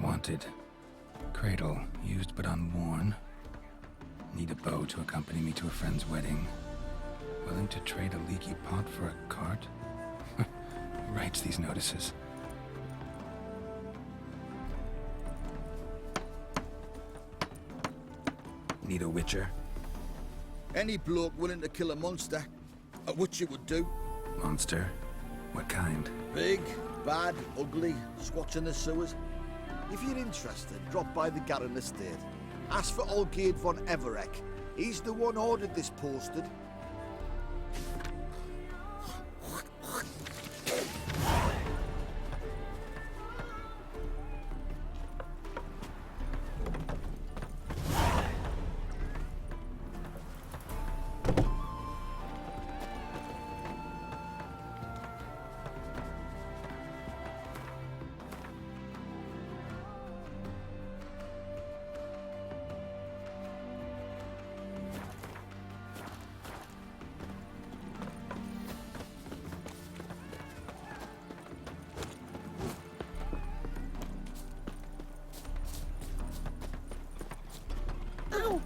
Wanted. Cradle, used but unworn. Need a bow to accompany me to a friend's wedding. Willing to trade a leaky pot for a cart? Who writes these notices? Need a witcher? Any bloke willing to kill a monster, which you would do. Monster? What kind? Big, bad, ugly, squats in the sewers. If you're interested, drop by the Garren estate. Ask for Olgierd von Everek. He's the one ordered this posted. Ow!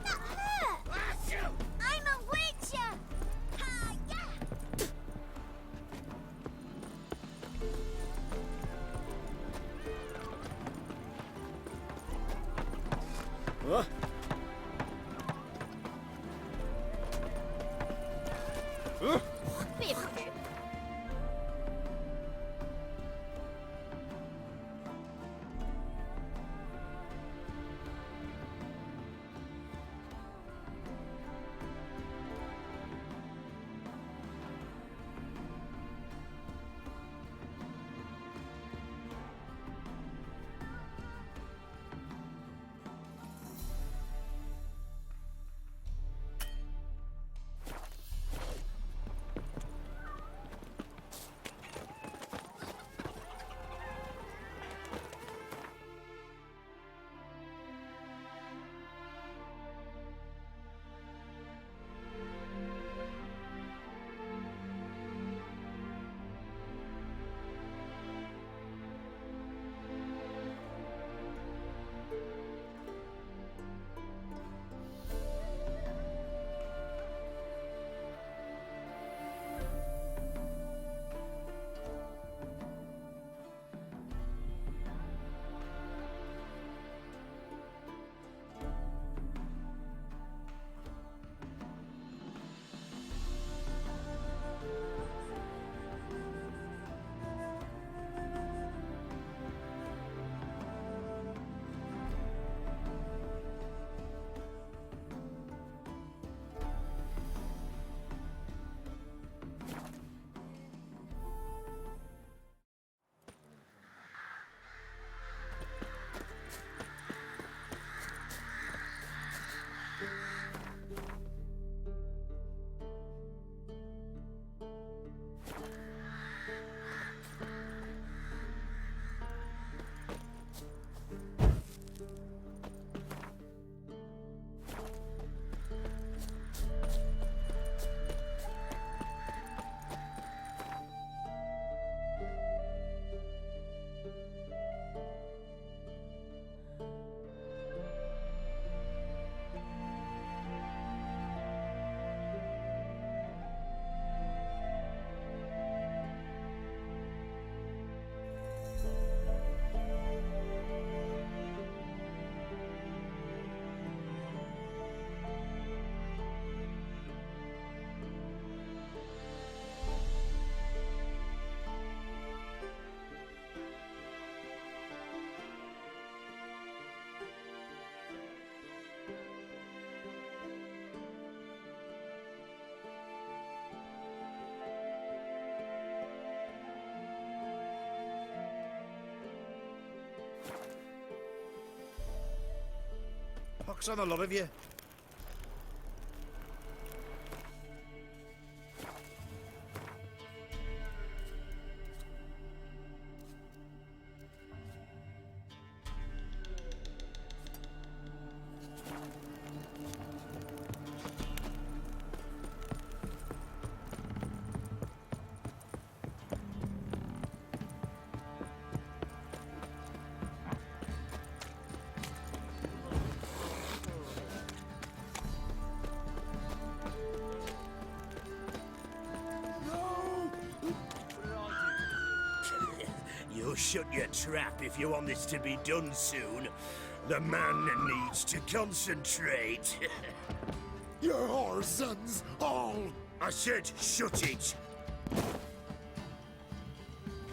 That hurt! I'm a witcher! Ha, yeah! Huh? Biff. Pox on a lot of you. shut your trap if you want this to be done soon. The man needs to concentrate. You're our sons, all! I said shut it!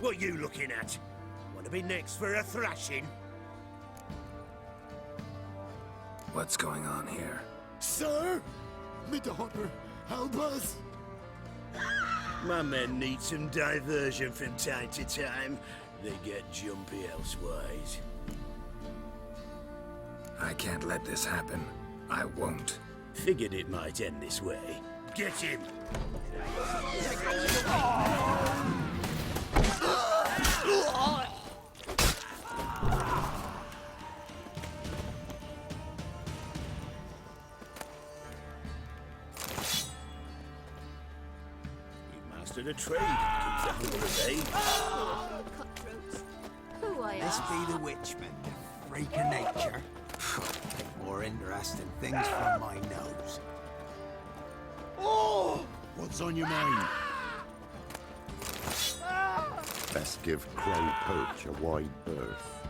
What you looking at? Want to be next for a thrashing? What's going on here? Sir! Me daughter, help us! My men need some diversion from time to time. They get jumpy elsewise. I can't let this happen. I won't. Figured it might end this way. Get him! You've mastered a trade. Keep the hunger at bay. Cutthroats. Who I This are? be the witchman, freak of nature. More interesting things from my nose. Oh! What's on your mind? Best give Crow Perch a wide berth.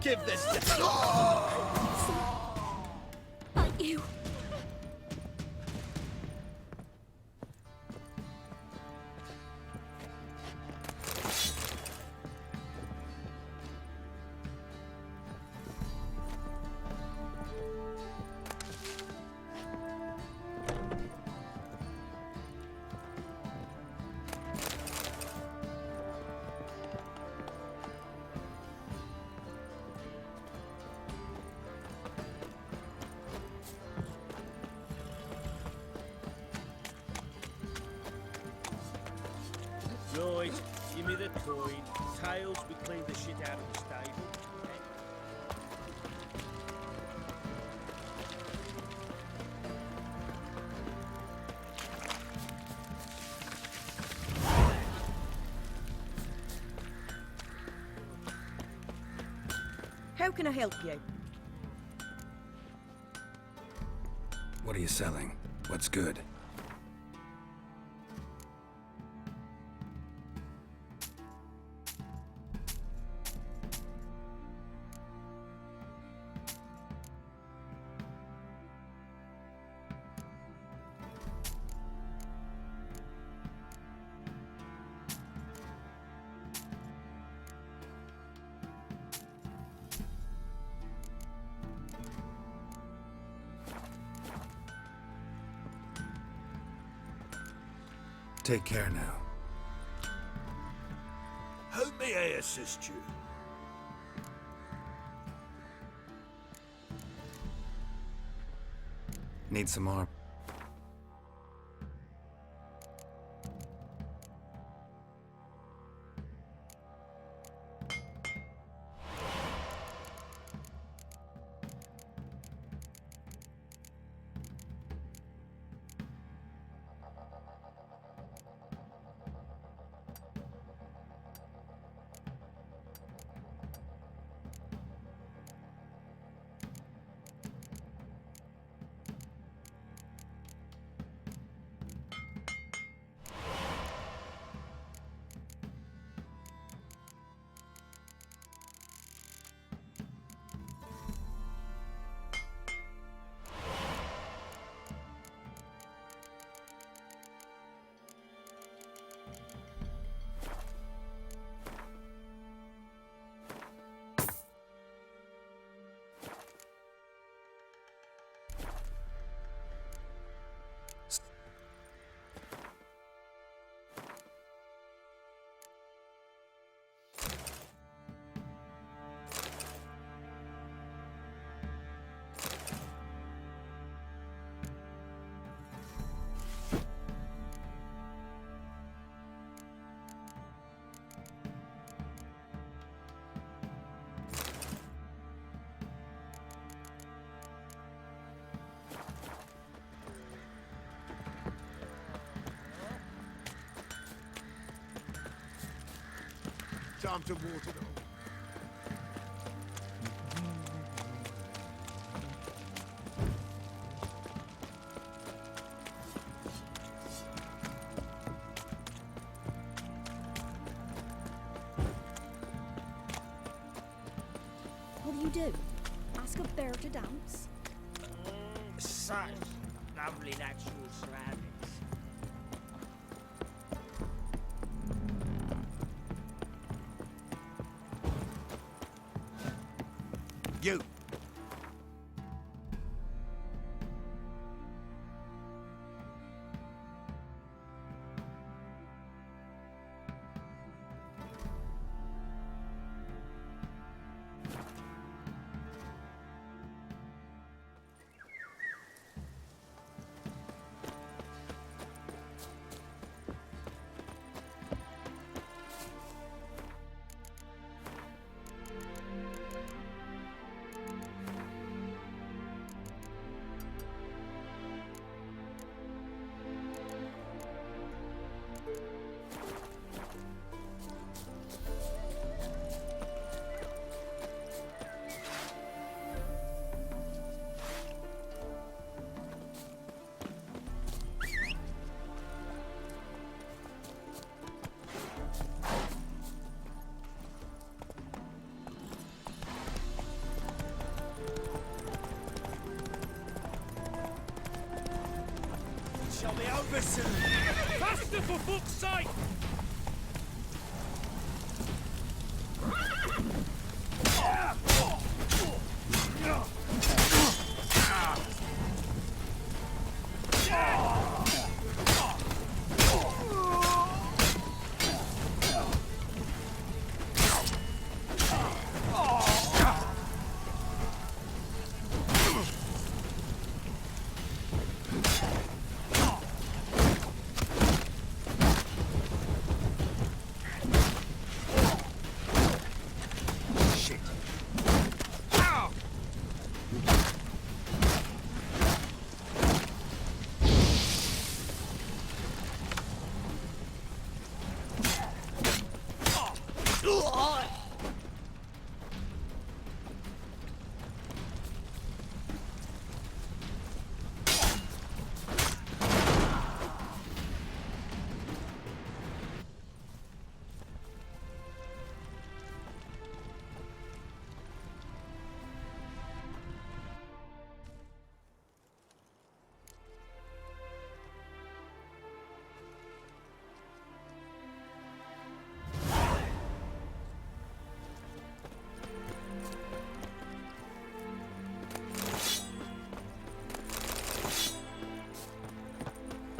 Give this to... Like you. Right, give me the coin. Tails, we clean the shit out of the stable. How can I help you? What are you selling? What's good? Take care now. How may I assist you? Need some more? Time to water them. you do? Ask a bear to dance? Such lovely natural surroundings. You! Shall be over soon. Faster, for fuck's sake!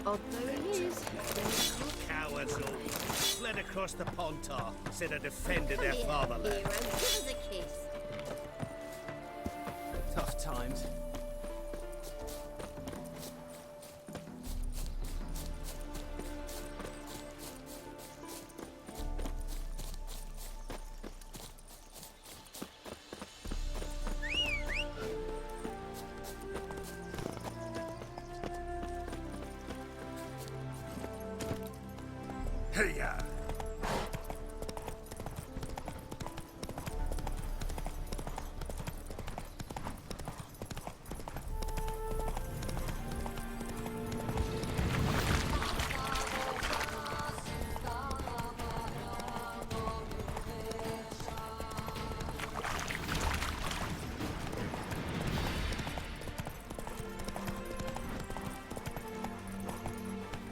Oh, there he is. Cowards all. Fled across the Pontar, said I defended their Come here, fatherland. hero. Give us a kiss. Tough times. Hey-ya!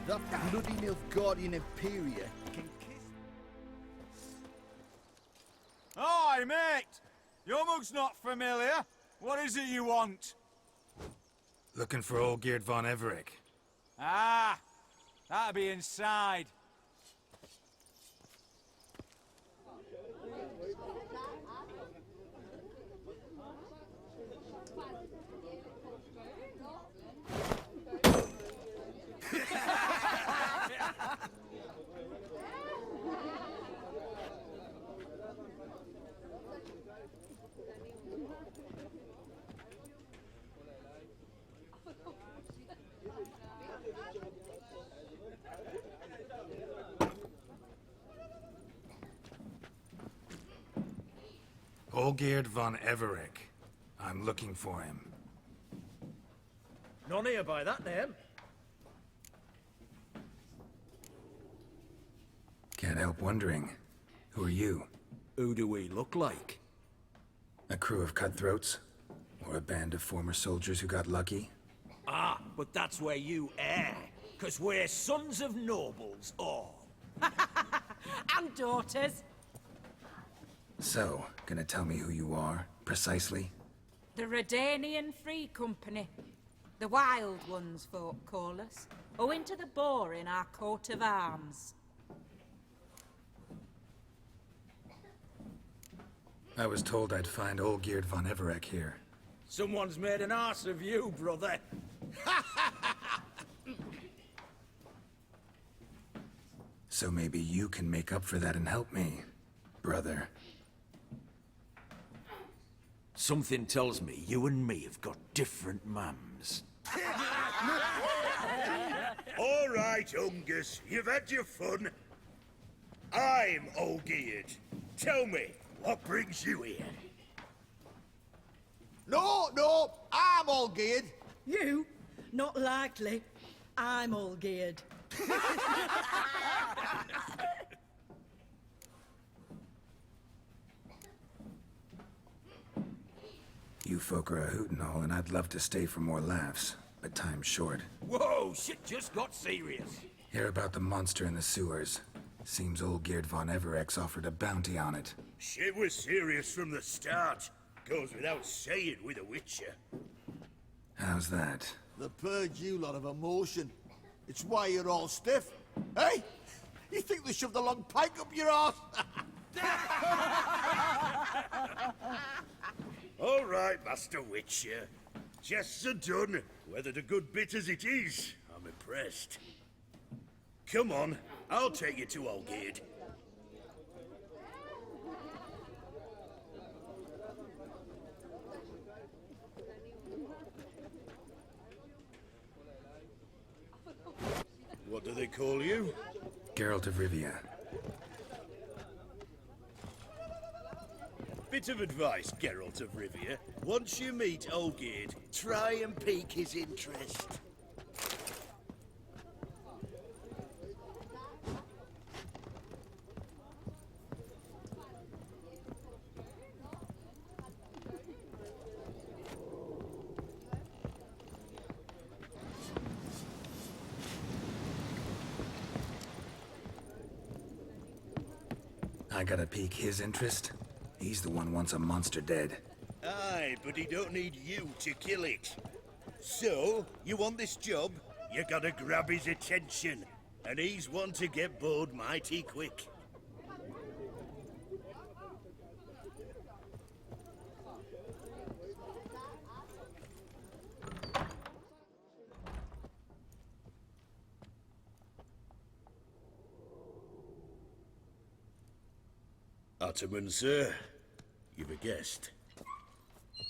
That bloody Nilfgaardian Imperia can kiss. Hi, mate! Your mug's not familiar. What is it you want? Looking for Olgierd von Everec. Ah, that'll be inside. Olgierd von Everec. I'm looking for him. None here by that name. Can't help wondering. Who are you? Who do we look like? A crew of cutthroats? Or a band of former soldiers who got lucky? Ah, but that's where you err. 'Cause we're sons of nobles, all. And daughters. So, gonna tell me who you are, precisely? The Redanian Free Company. The Wild Ones, folk call us. Owing to the boar in our coat of arms. I was told I'd find Olgierd von Everec here. Someone's made an arse of you, brother. So maybe you can make up for that and help me, brother. Something tells me you and me have got different mums. All right, Ungus, you've had your fun. I'm Olgierd. Tell me, what brings you here? No, I'm all geared. You? Not likely. I'm all geared. You folk are a hoot and all, and I'd love to stay for more laughs, but time's short. Whoa, shit just got serious. Hear about the monster in the sewers. Seems Olgierd von Everec offered a bounty on it. Shit was serious from the start. Goes without saying with a Witcher. How's that? They purge you lot of emotion. It's why you're all stiff. Hey? You think they shoved a long pike up your arse? All right, Master Witcher. Jests are done. Whether the good bit as it is, I'm impressed. Come on, I'll take you to Olgierd. What do they call you? Geralt of Rivia. Bit of advice, Geralt of Rivia. Once you meet Olgierd, try and pique his interest. I gotta pique his interest? He's the one wants a monster dead. Aye, but he don't need you to kill it. So, you want this job? You gotta grab his attention. And he's one to get bored mighty quick. Ataman, sir. You've a guest.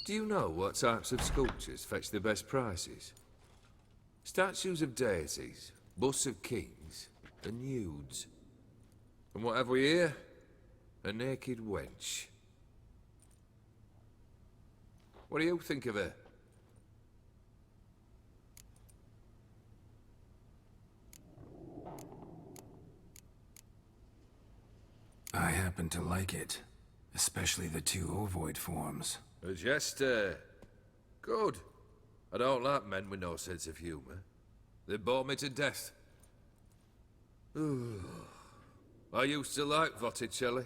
Do you know what types of sculptures fetch the best prices? Statues of deities, busts of kings, and nudes. And what have we here? A naked wench. What do you think of her? I happen to like it. Especially the two ovoid forms. A jester. Good. I don't like men with no sense of humour. They bore me to death. I used to like Botticelli.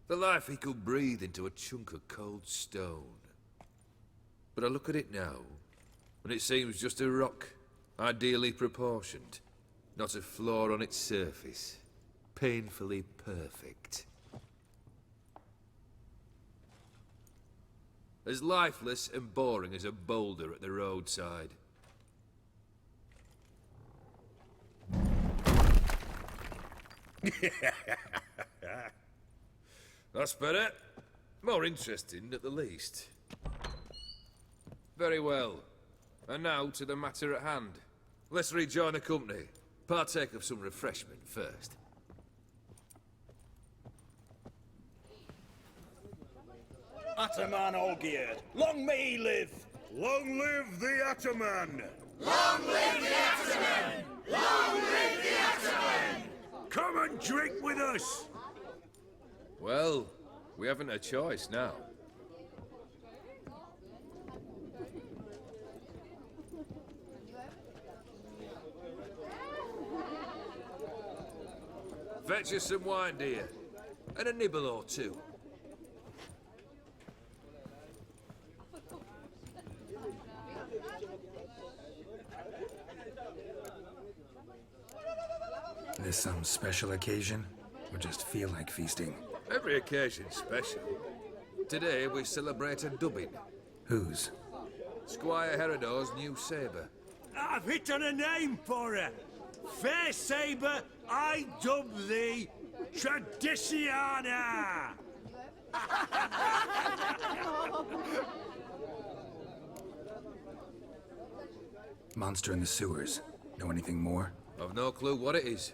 The life he could breathe into a chunk of cold stone. But I look at it now, and it seems just a rock, ideally proportioned. Not a flaw on its surface. Painfully perfect. As lifeless and boring as a boulder at the roadside. That's better. More interesting, at the least. Very well. And now to the matter at hand. Let's rejoin the company. Partake of some refreshment first. Ataman Olgierd, long may he live! Long live the Ataman! Long live the Ataman! Long live the Ataman! Come and drink with us! Well, we haven't a choice now. Fetch us some wine, dear. And a nibble or two. This some special occasion? Or just feel like feasting? Every occasion's special. Today we celebrate a dubbing. Whose? Squire Herodor's new sabre. I've hit on a name for her. Fair Sabre, I dub thee Tradiciana! Monster in the sewers. Know anything more? I've no clue what it is.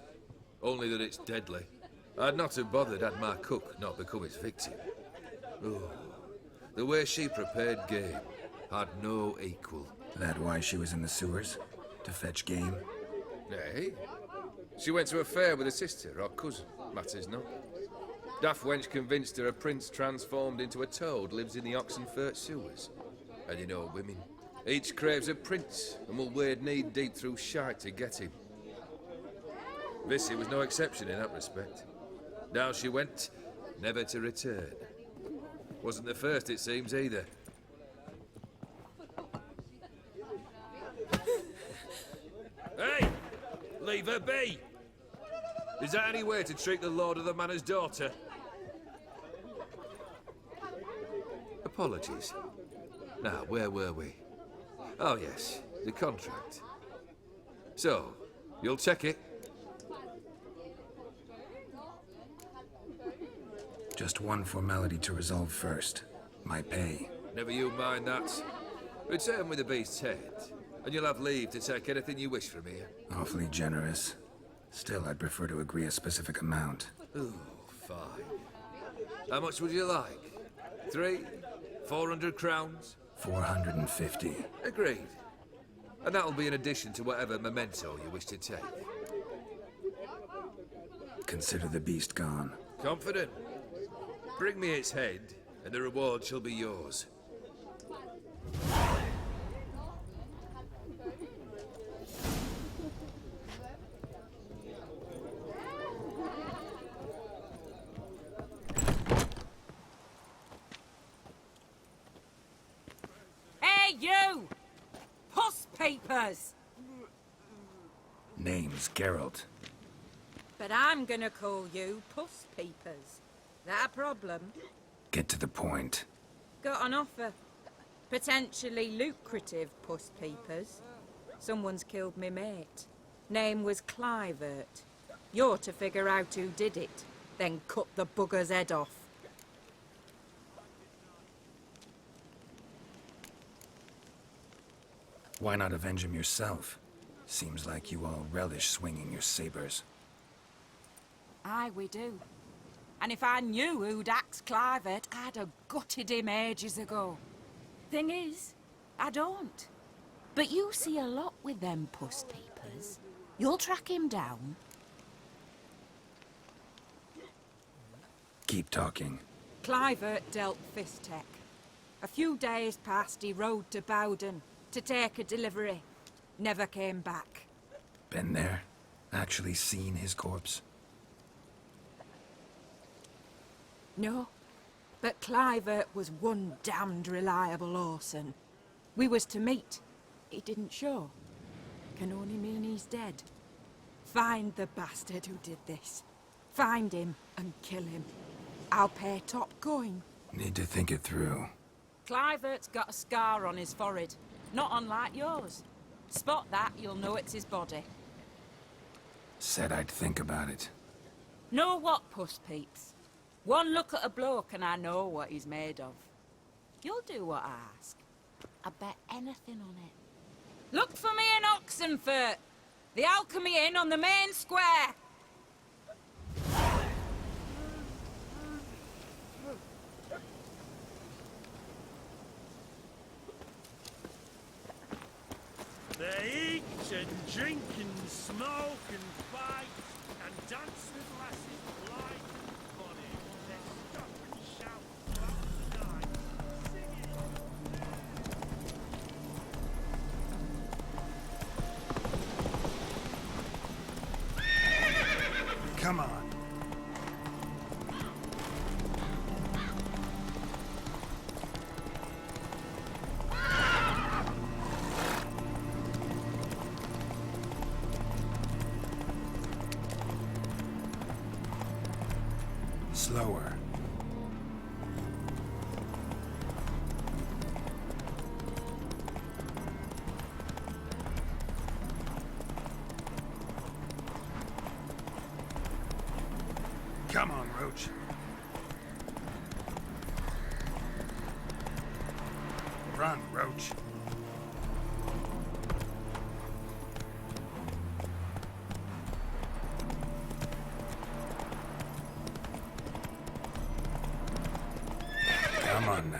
Only that it's deadly. I'd not have bothered had my cook not become its victim. Oh, the way she prepared game had no equal. That why she was in the sewers? To fetch game? Nay. She went to a fair with a sister or cousin, matters not. Daft wench convinced her a prince transformed into a toad lives in the Oxenfurt sewers. And you know women. Each craves a prince and will wade knee-deep through shite to get him. Vissy was no exception in that respect. Down she went, never to return. Wasn't the first, it seems, either. Hey! Leave her be! Is that any way to treat the lord of the manor's daughter? Apologies. Now, where were we? Oh, yes, the contract. So, you'll check it? Just one formality to resolve first. My pay. Never you mind that. Return with the beast's head, and you'll have leave to take anything you wish from here. Awfully generous. Still, I'd prefer to agree a specific amount. Ooh, fine. How much would you like? 300, 400 crowns? 450. Agreed. And that'll be in addition to whatever memento you wish to take. Consider the beast gone. Confident? Bring me its head, and the reward shall be yours. Hey, you! Puss papers! Name's Geralt. But I'm gonna call you Puss Peepers. That a problem? Get to the point. Got an offer. Potentially lucrative Puss Peepers. Someone's killed me mate. Name was Clivert. You're to figure out who did it, then cut the bugger's head off. Why not avenge him yourself? Seems like you all relish swinging your sabers. Aye, we do. And if I knew who'd axed Clivert, I'd have gutted him ages ago. Thing is, I don't. But you see a lot with them Puss Peepers. You'll track him down. Keep talking. Clivert dealt Fistech. A few days past, he rode to Bowden to take a delivery. Never came back. Been there? Actually seen his corpse? No, but Clivert was one damned reliable horseman. We was to meet. He didn't show. Can only mean he's dead. Find the bastard who did this. Find him and kill him. I'll pay top coin. Need to think it through. Clivert's got a scar on his forehead, not unlike yours. Spot that, you'll know it's his body. Said I'd think about it. Know what, Puss Peeps? One look at a bloke and I know what he's made of. You'll do what I ask. I bet anything on it. Look for me in Oxenfurt! The Alchemy Inn on the main square! They eat and drink and smoke and fight and dance with lasses like money. They stop and shout throughout the night, singing. Come on. slower. Come on, Roach. Run, Roach. Come on now.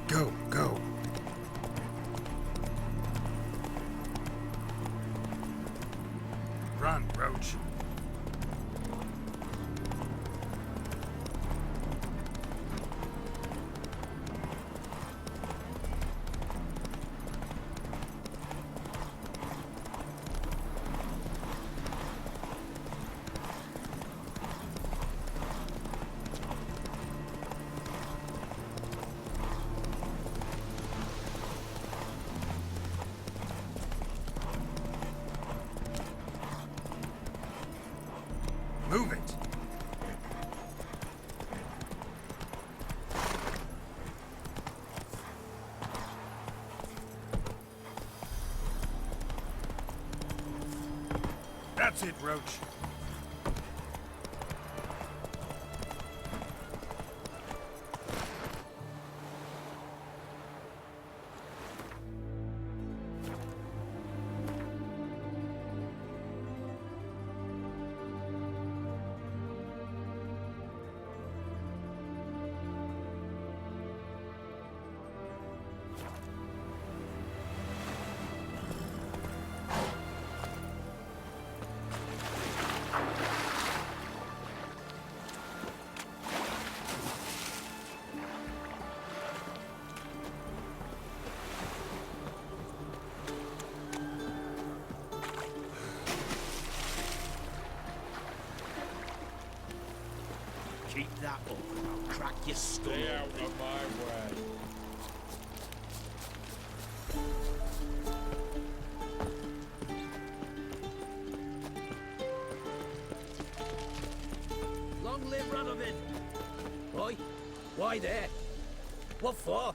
Go, go. Run, Roach. Move it. That's it, Roach. Keep that up, and I'll crack your skull. Stay out of my way. Long live Radovid! Boy, why there? What for?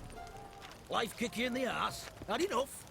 Life kick you in the ass? Had enough?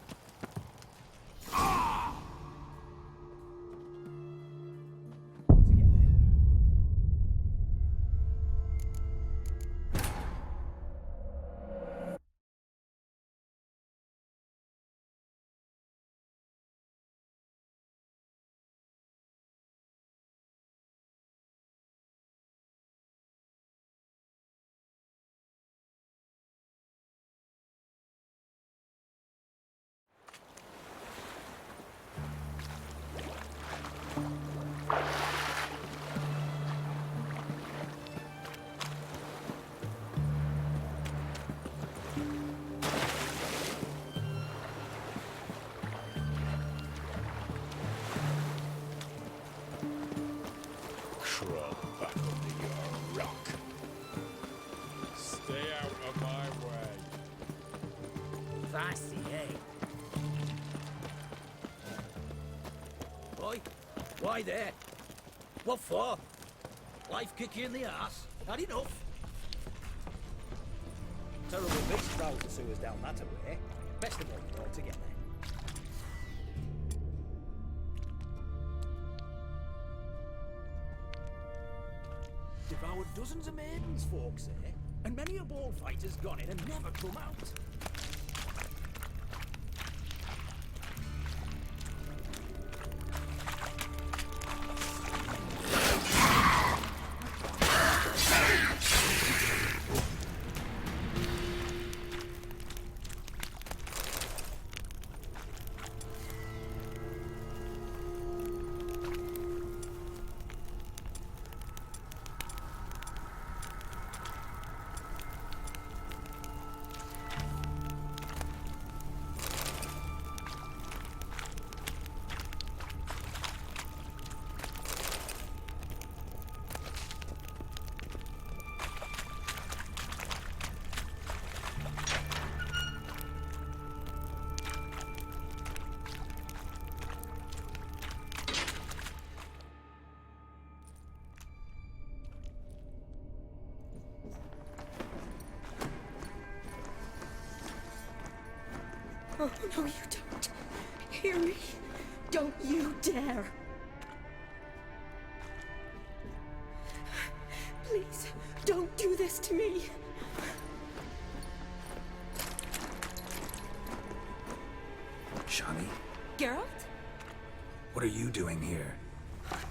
Crawl back under your rock. Stay out of my way. Fancy, eh? Boy, why there? What for? Life kick you in the ass? Had enough? Terrible beast travels the sewers down that way. Best of all together. Devoured dozens of maidens, folks say, and many a ball fighter's gone in and never come out. Oh, no, you don't. Hear me? Don't you dare. Please, don't do this to me. Shani, Geralt? what are you doing here?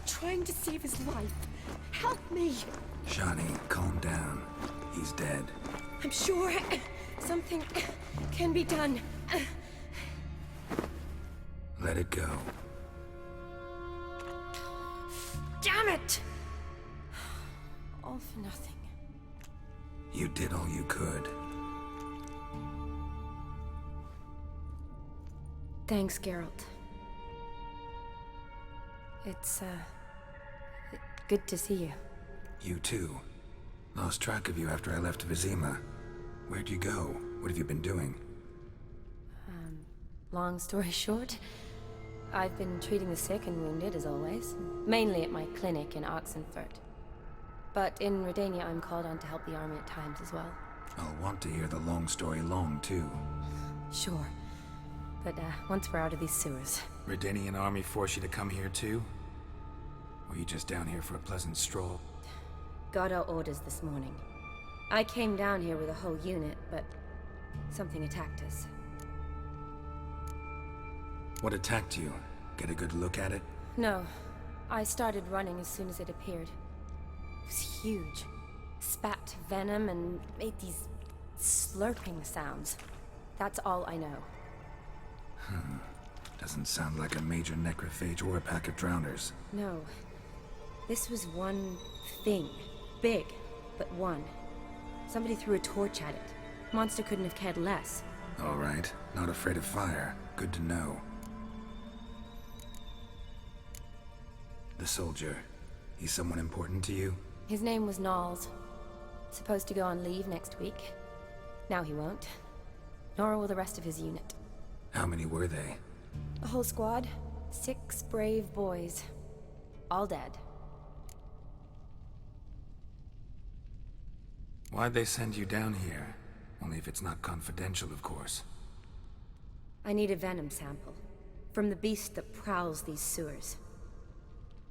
Trying to save his life. Help me. Shani, calm down. He's dead. I'm sure something can be done. Let it go. Damn it! All for nothing. You did all you could. Thanks, Geralt. It's, good to see you. You too. Lost track of you after I left Vizima. Where'd you go? What have you been doing? Long story short, I've been treating the sick and wounded, as always. Mainly at my clinic in Oxenfurt. But in Redania, I'm called on to help the army at times as well. I'll want to hear the long story long, too. Sure. But, once we're out of these sewers. Redanian army force you to come here, too? Or you just down here for a pleasant stroll? Got our orders this morning. I came down here with a whole unit, but something attacked us. What attacked you? Get a good look at it? No. I started running as soon as it appeared. It was huge. Spat venom and made these slurping sounds. That's all I know. Doesn't sound like a major necrophage or a pack of drowners. No. This was one thing. Big, but one. Somebody threw a torch at it. Monster couldn't have cared less. All right. Not afraid of fire. Good to know. The soldier. He's someone important to you? His name was Knowles. Supposed to go on leave next week. Now he won't. Nor will the rest of his unit. How many were they? A whole squad. 6 brave boys. All dead. Why'd they send you down here? Only if it's not confidential, of course. I need a venom sample. From the beast that prowls these sewers.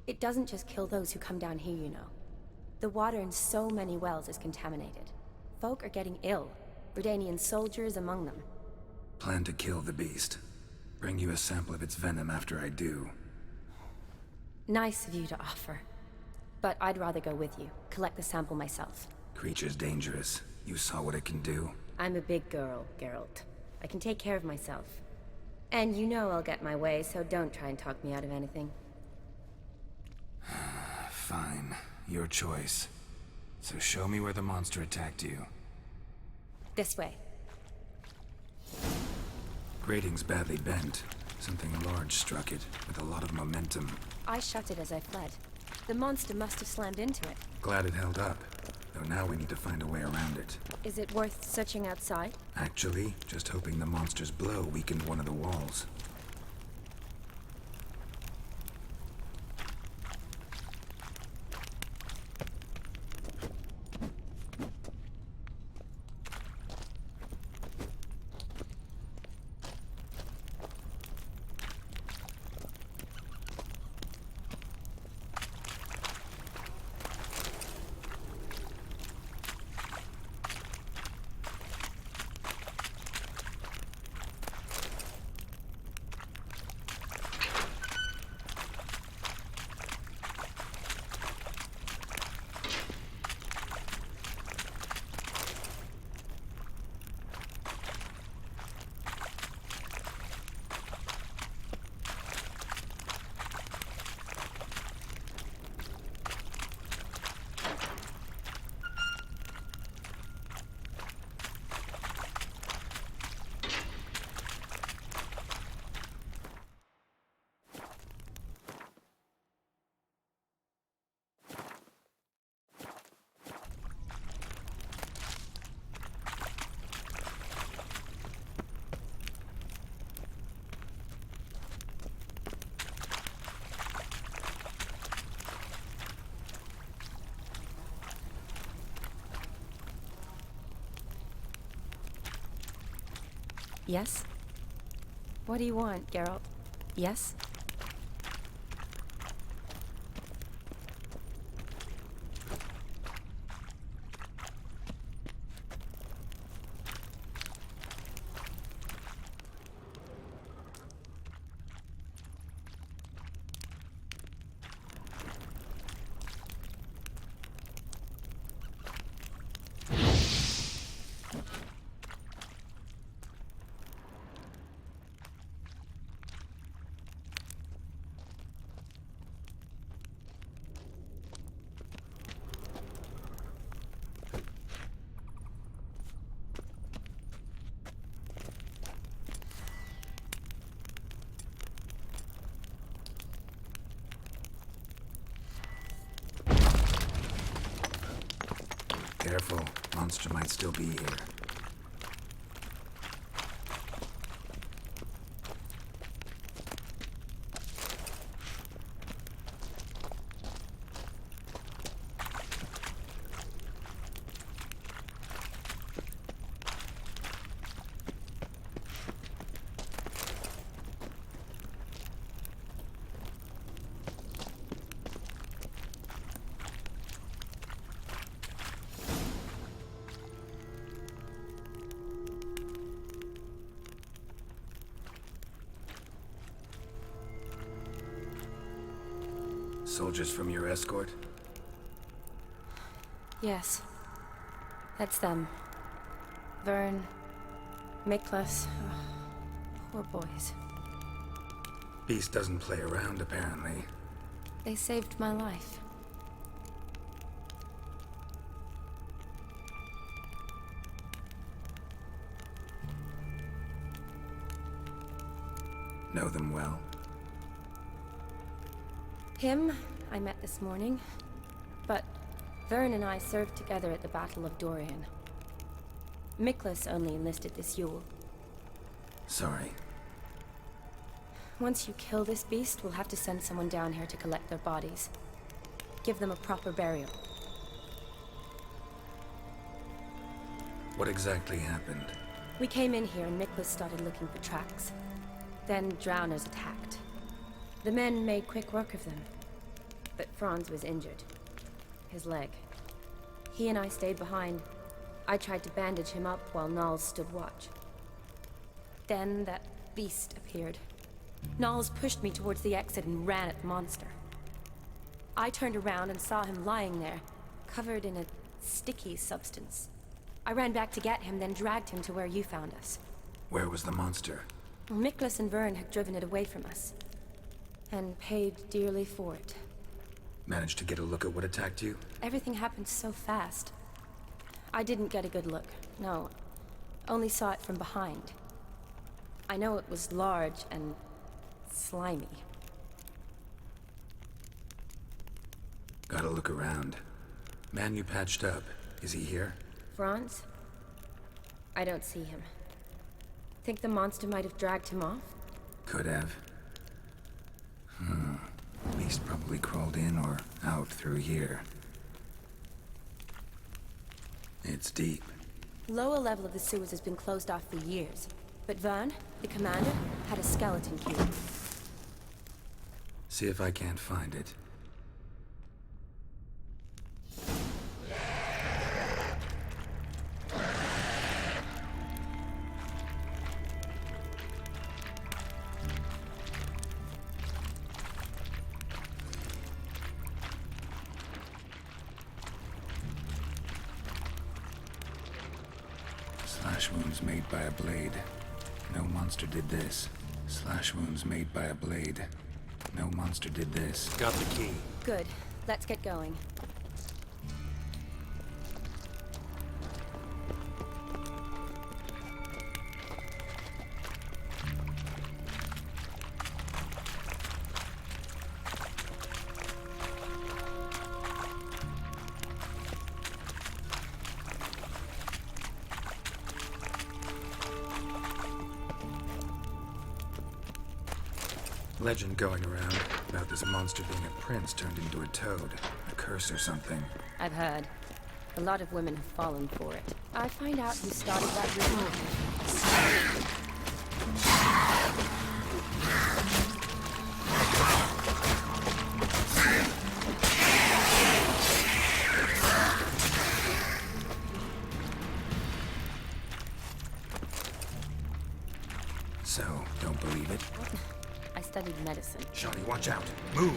It doesn't just kill those who come down here, you know. The water in so many wells is contaminated. Folk are getting ill. Redanian soldiers among them. Plan to kill the beast. Bring you a sample of its venom after I do. Nice of you to offer. But I'd rather go with you. Collect the sample myself. Creature's dangerous. You saw what it can do. I'm a big girl, Geralt. I can take care of myself. And you know I'll get my way, so don't try and talk me out of anything. Fine. Your choice. So show me where the monster attacked you. This way. Grating's badly bent. Something large struck it, with a lot of momentum. I shut it as I fled. The monster must have slammed into it. Glad it held up. Though now we need to find a way around it. Is it worth searching outside? Actually, just hoping the monster's blow weakened one of the walls. Yes? What do you want, Geralt? Yes? Careful, monster might still be here. Soldiers from your escort? Yes. That's them. Vern, Miklas. Poor boys. Beast doesn't play around, apparently. They saved my life. Know them well? Him, I met this morning. But Vern and I served together at the Battle of Dorian. Miklas only enlisted this Yule. Sorry. Once you kill this beast, we'll have to send someone down here to collect their bodies. Give them a proper burial. What exactly happened? We came in here and Miklas started looking for tracks. Then drowners attacked. The men made quick work of them. But Franz was injured. His leg. He and I stayed behind. I tried to bandage him up while Nals stood watch. Then that beast appeared. Nals pushed me towards the exit and ran at the monster. I turned around and saw him lying there, covered in a sticky substance. I ran back to get him, then dragged him to where you found us. Where was the monster? Miklas and Vern had driven it away from us. And paid dearly for it. Managed to get a look at what attacked you? Everything happened so fast. I didn't get a good look, no. Only saw it from behind. I know it was large and slimy. Gotta look around. Man you patched up, is he here? Franz? I don't see him. Think the monster might have dragged him off? Could have. Beast probably crawled in or out through here. It's deep. Lower level of the sewers has been closed off for years. But Vern, the commander, had a skeleton key. See if I can't find it. Slash wounds made by a blade. No monster did this. Slash wounds made by a blade. No monster did this. Got the key. Good. Let's get going. Legend going around about this monster being a prince turned into a toad. A curse or something. I've heard. A lot of women have fallen for it. I find out who started that rumor. So, don't believe it? I studied medicine. Shawnee, watch out. Move!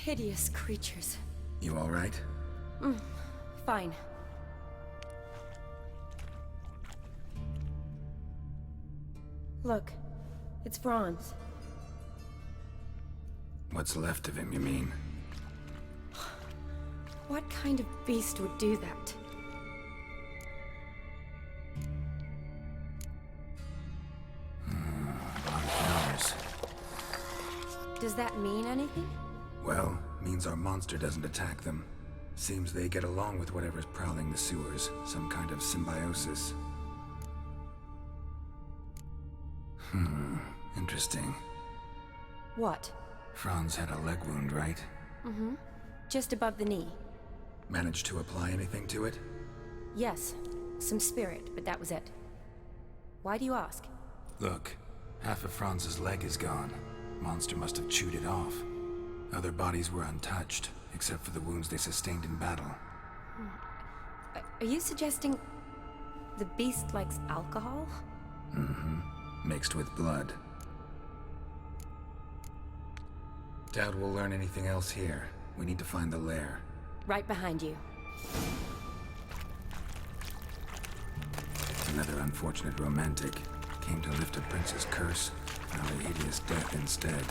Hideous creatures. You all right? Fine. Look, it's Franz. What's left of him, you mean? What kind of beast would do that? Flowers. Does that mean anything? Well, means our monster doesn't attack them. Seems they get along with whatever's prowling the sewers. Some kind of symbiosis. Interesting. What? Franz had a leg wound, right? Mm-hmm. Just above the knee. Managed to apply anything to it? Yes. Some spirit, but that was it. Why do you ask? Look, half of Franz's leg is gone. Monster must have chewed it off. Other bodies were untouched, except for the wounds they sustained in battle. Are you suggesting the beast likes alcohol? Mm-hmm. Mixed with blood. Doubt we'll learn anything else here. We need to find the lair. Right behind you. Another unfortunate romantic. Came to lift a prince's curse, found a hideous death instead.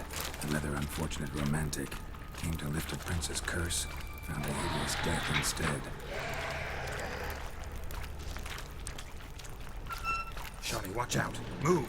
Another unfortunate romantic. Came to lift a prince's curse, found a hideous death instead. Shawnee, watch out! Move!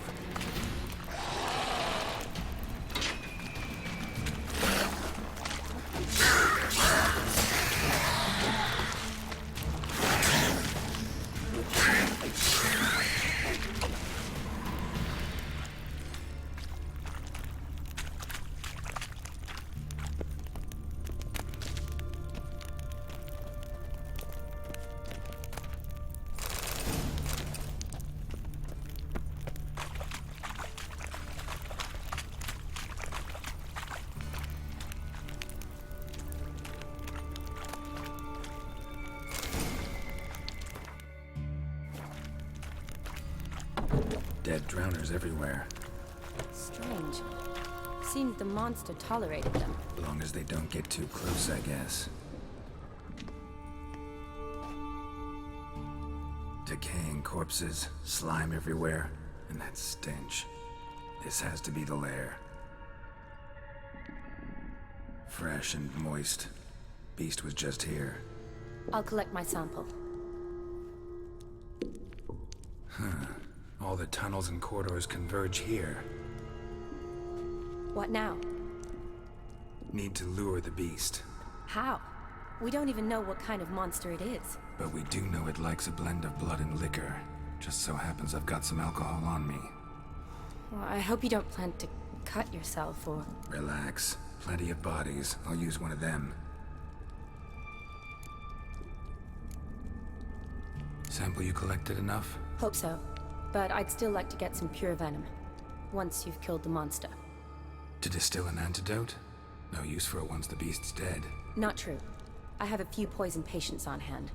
Dead drowners everywhere. Strange. Seemed the monster tolerated them. Long as they don't get too close, I guess. Decaying corpses, slime everywhere, and that stench. This has to be the lair. Fresh and moist. Beast was just here. I'll collect my sample. All the tunnels and corridors converge here. What now? Need to lure the beast. How? We don't even know what kind of monster it is. But we do know it likes a blend of blood and liquor. Just so happens I've got some alcohol on me. Well, I hope you don't plan to cut yourself or... Relax. Plenty of bodies. I'll use one of them. Sample you collected enough? Hope so. But I'd still like to get some pure venom. Once you've killed the monster. To distill an antidote? No use for it once the beast's dead. Not true. I have a few poison patients on hand.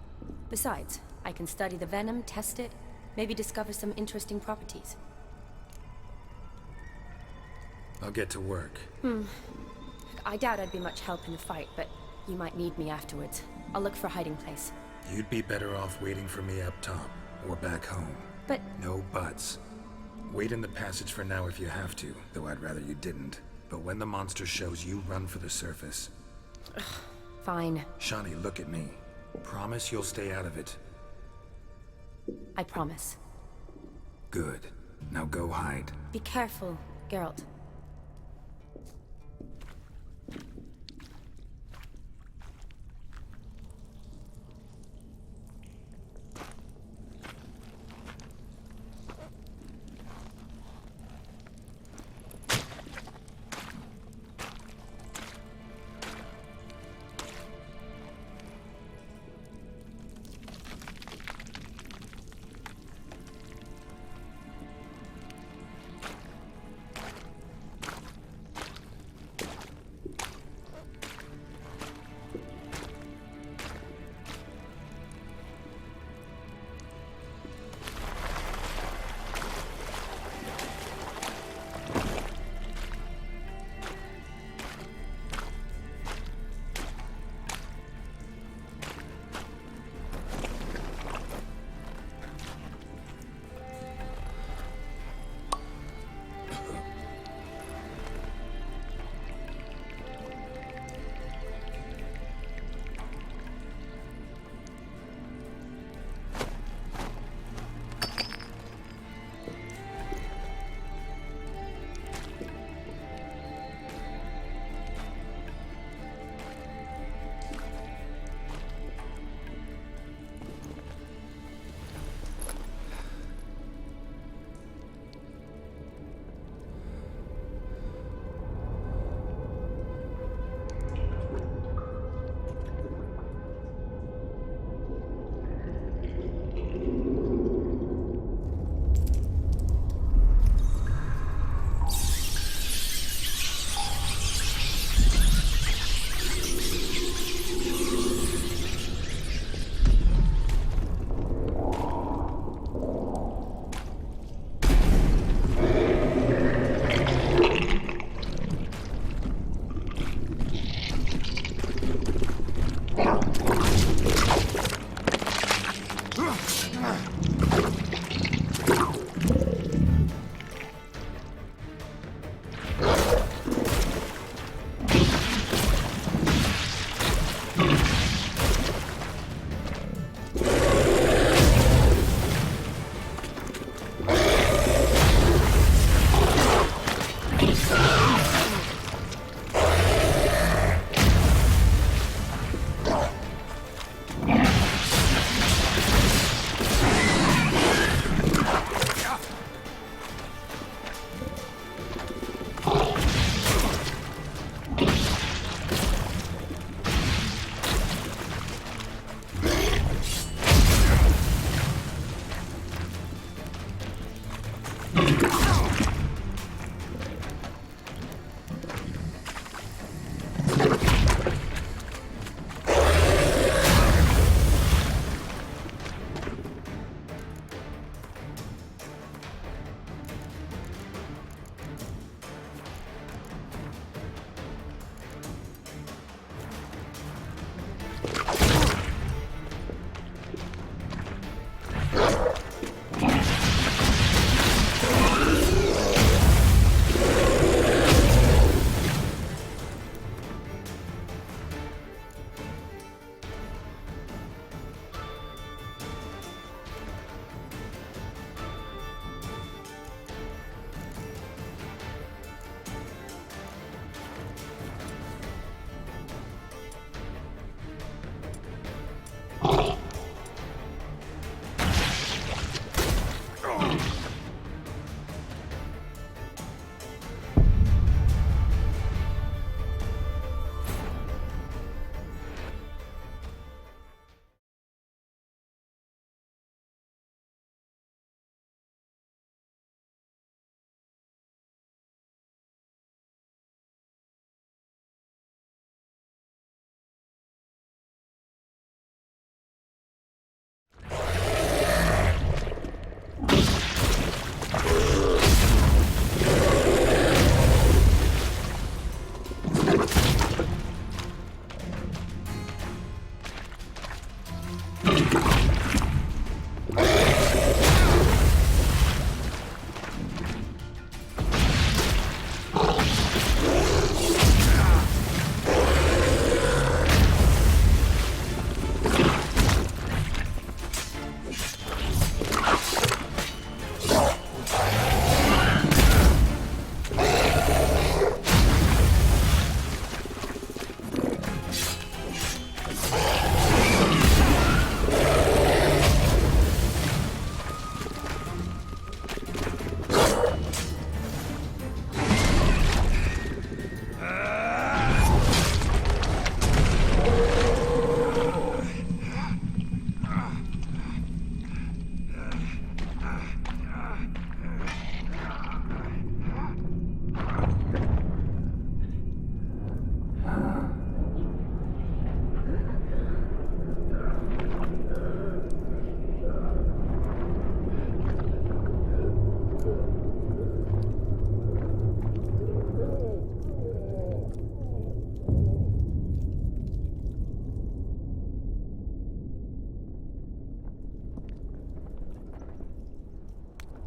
Besides, I can study the venom, test it, maybe discover some interesting properties. I'll get to work. I doubt I'd be much help in the fight, but you might need me afterwards. I'll look for a hiding place. You'd be better off waiting for me up top, or back home. But... No buts. Wait in the passage for now if you have to, though I'd rather you didn't. But when the monster shows, you run for the surface. Fine. Shawnee, look at me. Promise you'll stay out of it. I promise. Good. Now go hide. Be careful, Geralt.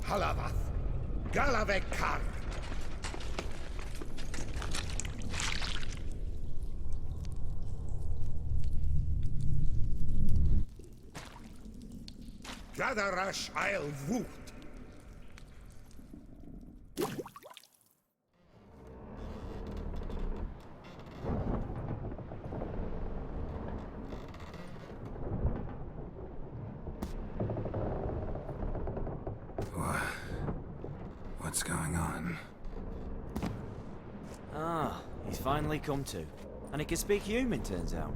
Halavath, Galavekar. Gadarash I'll woot. What's going on? Ah, he's finally come to. And he can speak human, turns out.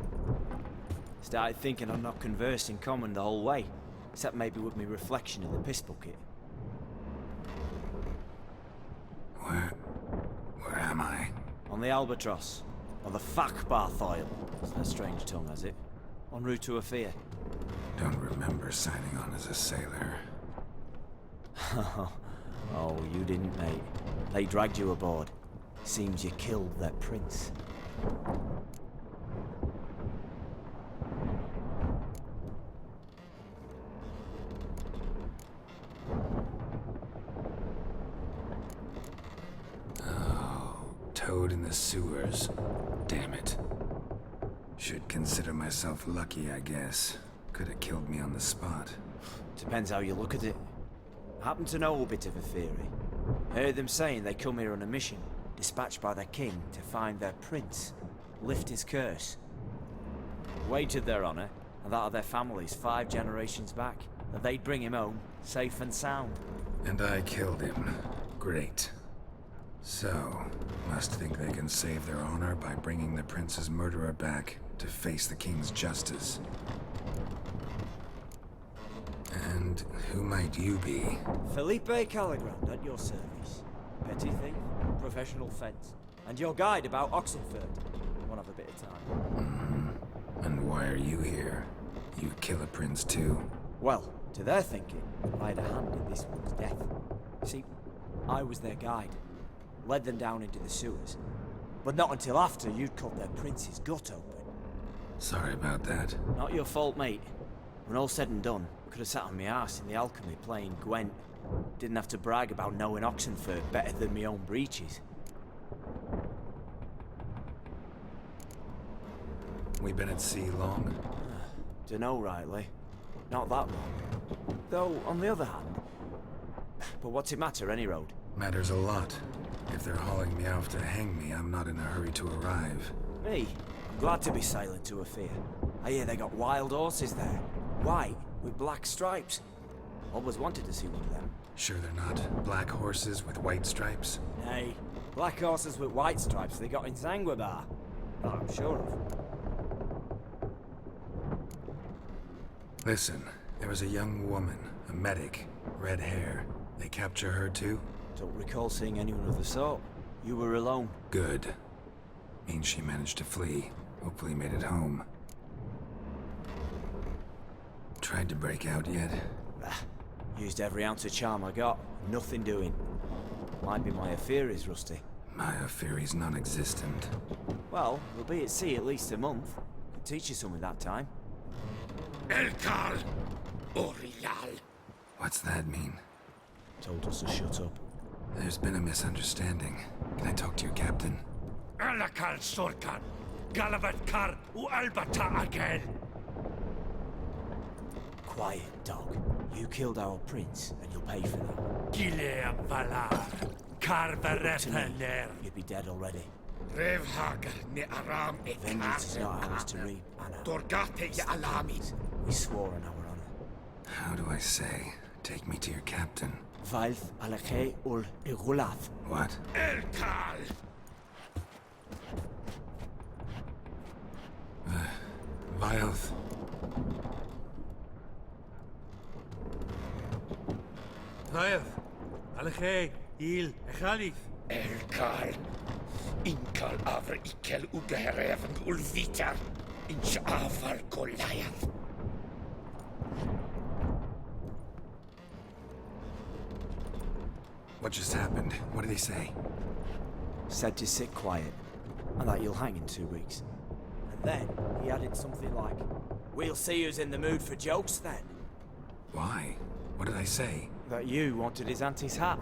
Started thinking I'm not conversing common the whole way, except maybe with me reflection in the piss bucket. Where am I? On the Albatross. Or the Fakbarthoil. It's a strange tongue, has it? En route to Afir. Don't remember signing on as a sailor. Oh, you didn't, mate. They dragged you aboard. Seems you killed their prince. Oh, toad in the sewers. Damn it. Should consider myself lucky, I guess. Could have killed me on the spot. Depends how you look at it. I happen to know a bit of a theory. Heard them saying they come here on a mission, dispatched by their king to find their prince, lift his curse. Wagered their honor, and that of their families 5 generations back, that they'd bring him home, safe and sound. And I killed him. Great. So, must think they can save their honor by bringing the prince's murderer back to face the king's justice. And who might you be? Felipe Caligrand at your service. Petty thief, professional fence, and your guide about Oxenford. Won't have a bit of time. And why are you here? You kill a prince too? Well, to their thinking, I had a hand in this one's death. See, I was their guide. Led them down into the sewers. But not until after you'd cut their prince's gut open. Sorry about that. Not your fault, mate. When all said and done, could have sat on my arse in the alchemy playing Gwent. Didn't have to brag about knowing Oxenford better than my own breeches. We been at sea long? Dunno rightly. Not that long. Though, on the other hand... But what's it matter, any road? Matters a lot. If they're hauling me off to hang me, I'm not in a hurry to arrive. Me? I'm glad to be sailing to Afir. I hear they got wild horses there. White, with black stripes. Always wanted to see one of them. Sure they're not black horses with white stripes? Nay, black horses with white stripes they got in Zanguebar. That I'm sure of. Listen, there was a young woman, a medic, red hair. They capture her too? Don't recall seeing anyone of the sort. You were alone. Good. Means she managed to flee. Hopefully made it home. Tried to break out yet? Used every ounce of charm I got. Nothing doing. Might be my affair is rusty. My affair is non-existent. Well, we'll be at sea at least a month. Could teach you something that time. Elkal Orial. What's that mean? Told us to shut up. There's been a misunderstanding. Can I talk to your captain? Alakal Sorkan, Galavat Kar u Albata again. Quiet, dog. You killed our prince, and you'll pay for that. Gileam Valar, Karvarepaner. You'd be dead already. Revhagar ne Aram Vengeance is not ours to reap, Anna. Dorgate ya Alamid. We swore on our honor. How do I say? Take me to your captain. Valth Alakhe ul Igulath. What? Elkal! Vilth. Vilth, Alakhe, Il, Echalith. Elkal. Inkal avr ikel ugehereven ulvitar. Inch avar Goliath. What just happened? What did he say? Said to sit quiet, and that you'll hang in 2 weeks. And then he added something like, "We'll see who's in the mood for jokes then." Why? What did I say? that you wanted his auntie's hat.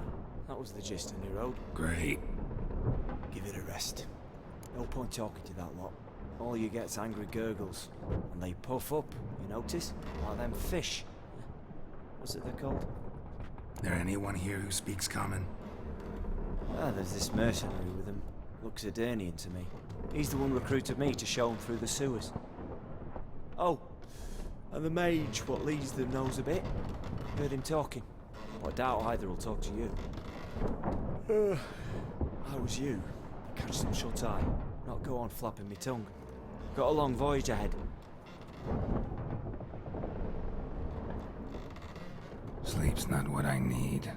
That was the gist on your road. Great. Give it a rest. No point talking to that lot. All you get's angry gurgles. And they puff up, you notice? Like them fish. What's it they're called? There anyone here who speaks common? Ah, there's this mercenary with him. Looks Edirnian to me. He's the one recruited me to show him through the sewers. Oh, and the mage what leads them knows a bit. Heard him talking. But I doubt either will talk to you. How was you? Catch some shut eye. Not go on flapping me tongue. Got a long voyage ahead. Sleep's not what I need.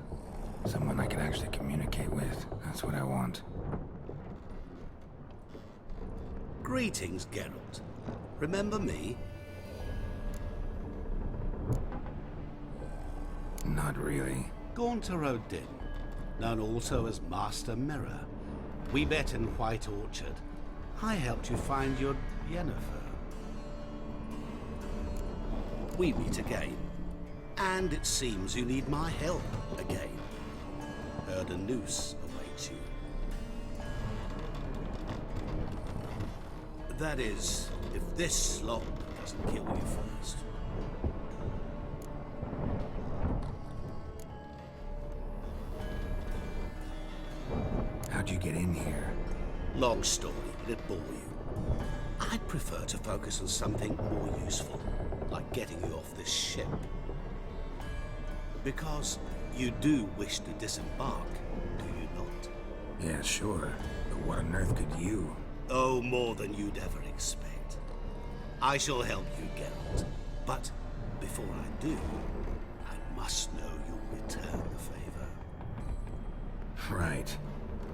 Someone I can actually communicate with. That's what I want. Greetings, Geralt. Remember me? Not really. Gaunter O'Din, known also as Master Mirror. We met in White Orchard. I helped you find your Yennefer. We meet again. And it seems you need my help again. Heard a noose awaits you. That is, if this slop doesn't kill you first. How'd you get in here? Long story, but it bore you. I'd prefer to focus on something more useful, like getting you off this ship. Because you do wish to disembark, do you not? Yeah, sure. But what on earth could you? Oh, more than you'd ever expect. I shall help you, Geralt. But before I do, I must know you'll return the favor. Right.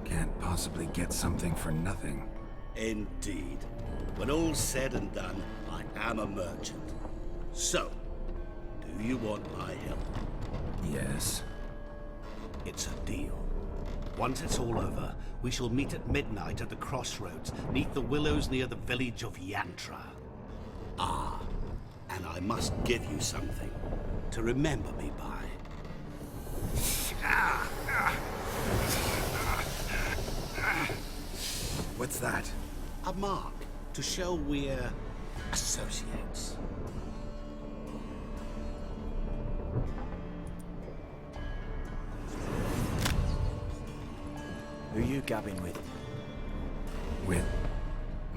Can't possibly get something for nothing. Indeed. When all's said and done, I am a merchant. So, do you want my help? Yes. It's a deal. Once it's all over, we shall meet at midnight at the crossroads, neath the willows near the village of Yantra. Ah, and I must give you something to remember me by. What's that? A mark to show we're associates. Who you gabbing with? With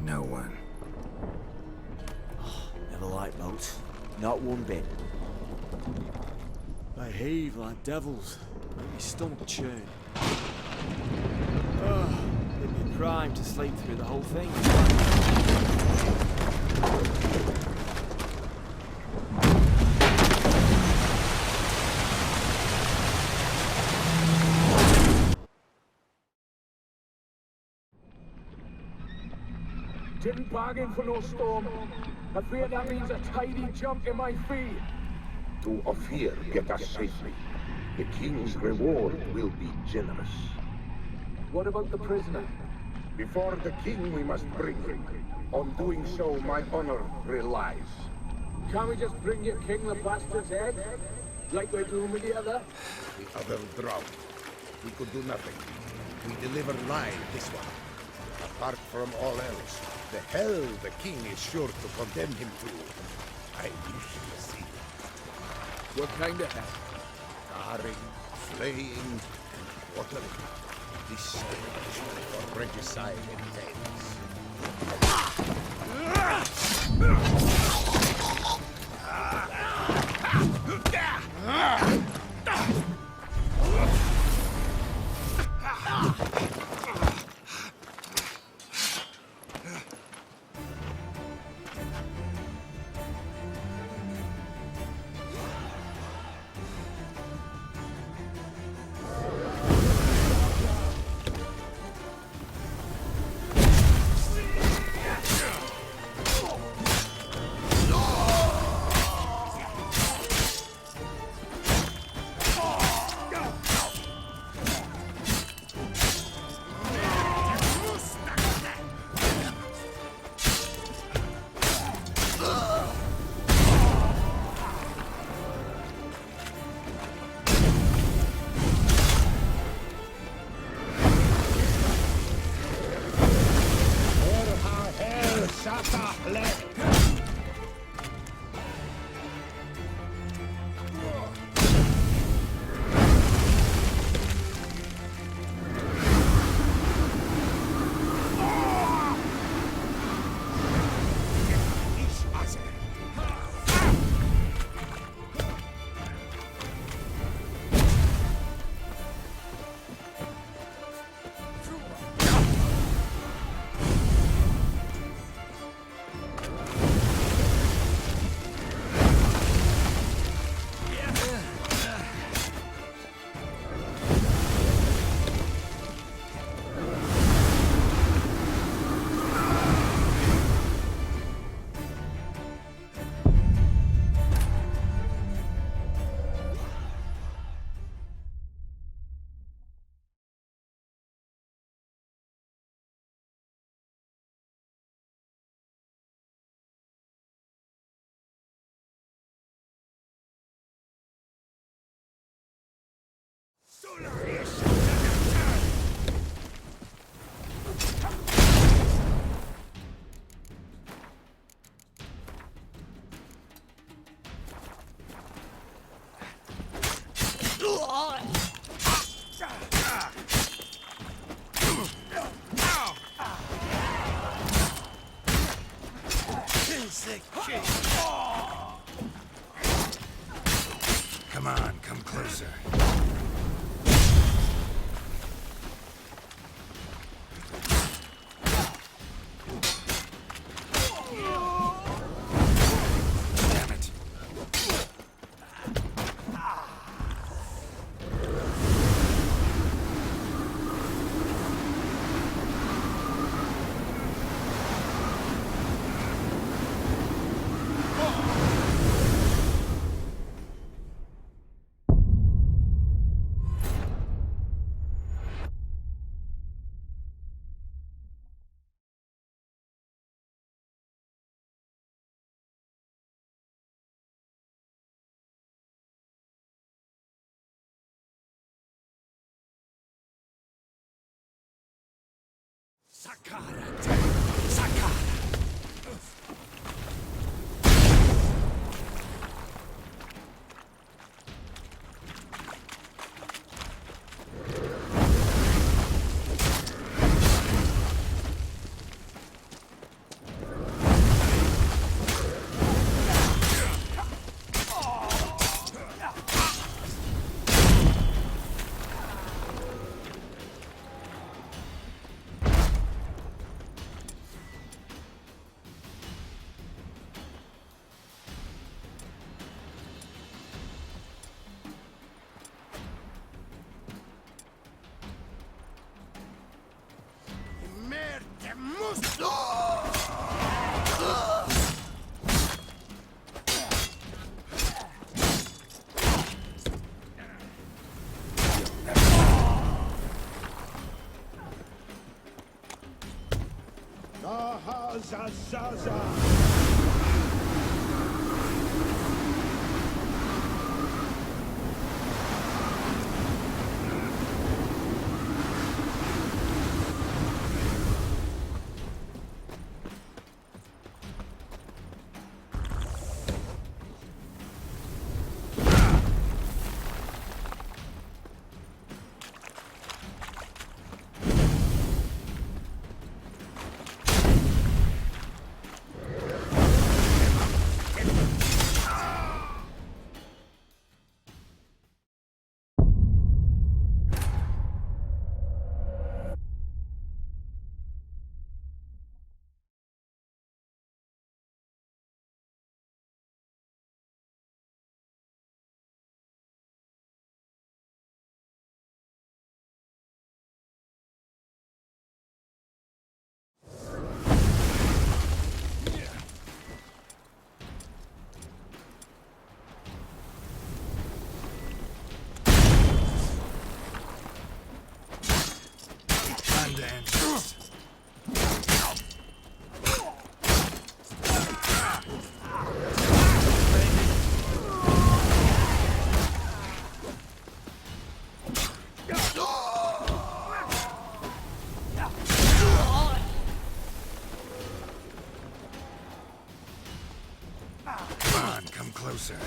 no one. Never liked boats. Not one bit. They heave like devils. Make me stomach churn. They'd be primed to sleep through the whole thing. Didn't bargain for no storm. I fear that means a tidy jump in my fee. To Ophir, get us safely. The king's reward will be generous. What about the prisoner? Before the king, we must bring him. On doing so, my honor relies. Can't we just bring your king the bastard's head? Like we're doing with the other? The other drowned. We could do nothing. We deliver live this one. Apart from all else, the hell the king is sure to condemn him to. I wish to see it. What kind of hell? Carring, slaying, and quartering. This celebration for regicide intends. Come on, come closer. Damn it. Sakara! Sakara! Merde, musto! Zaza! Come on, come closer.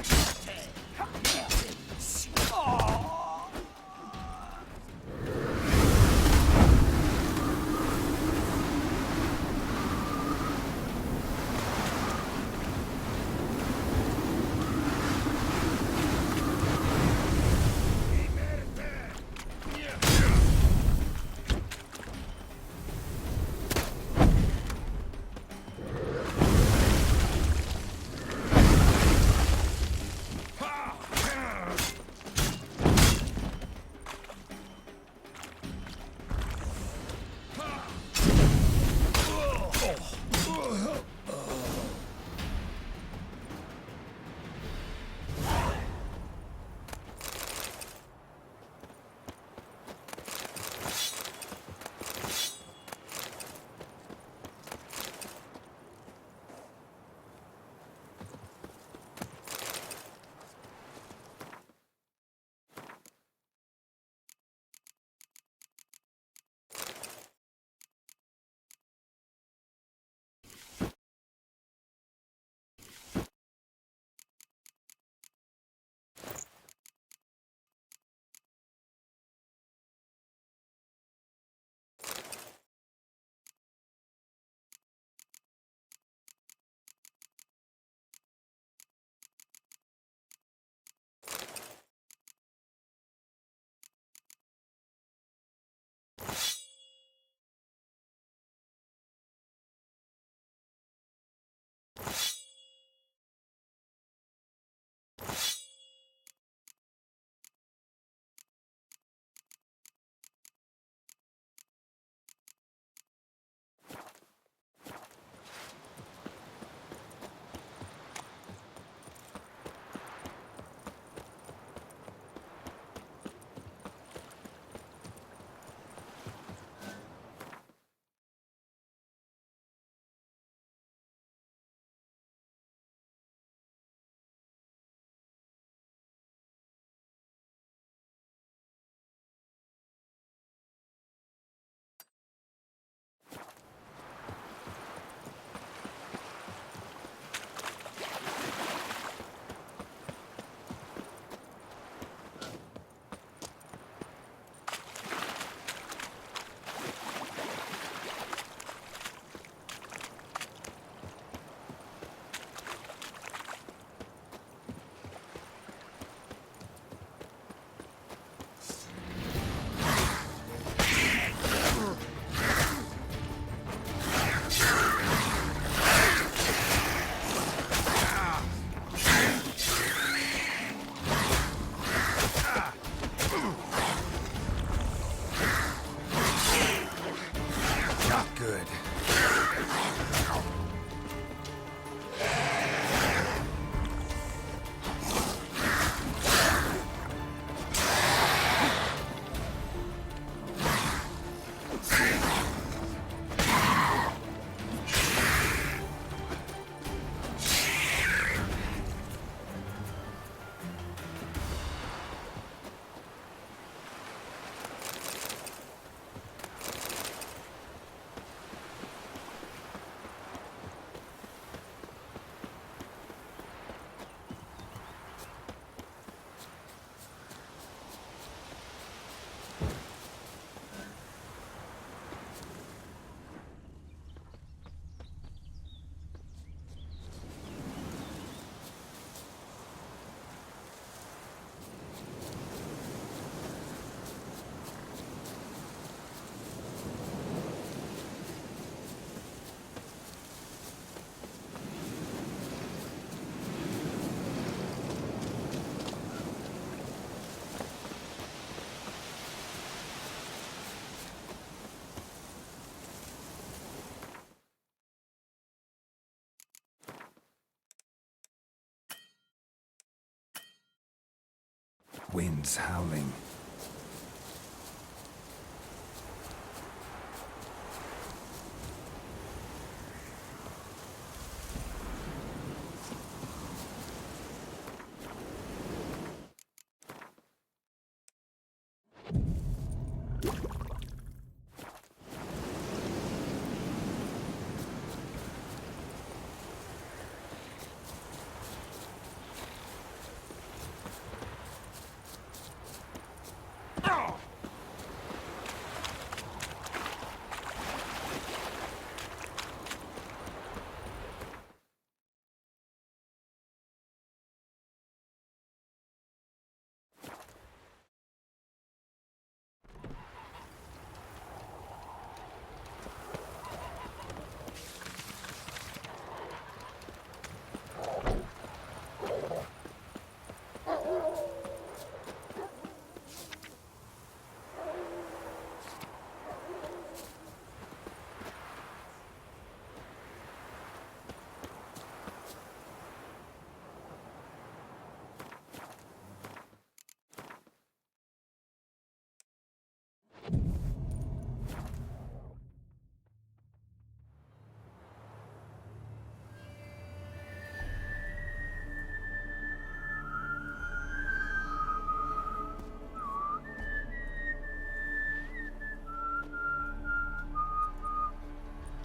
wind's howling.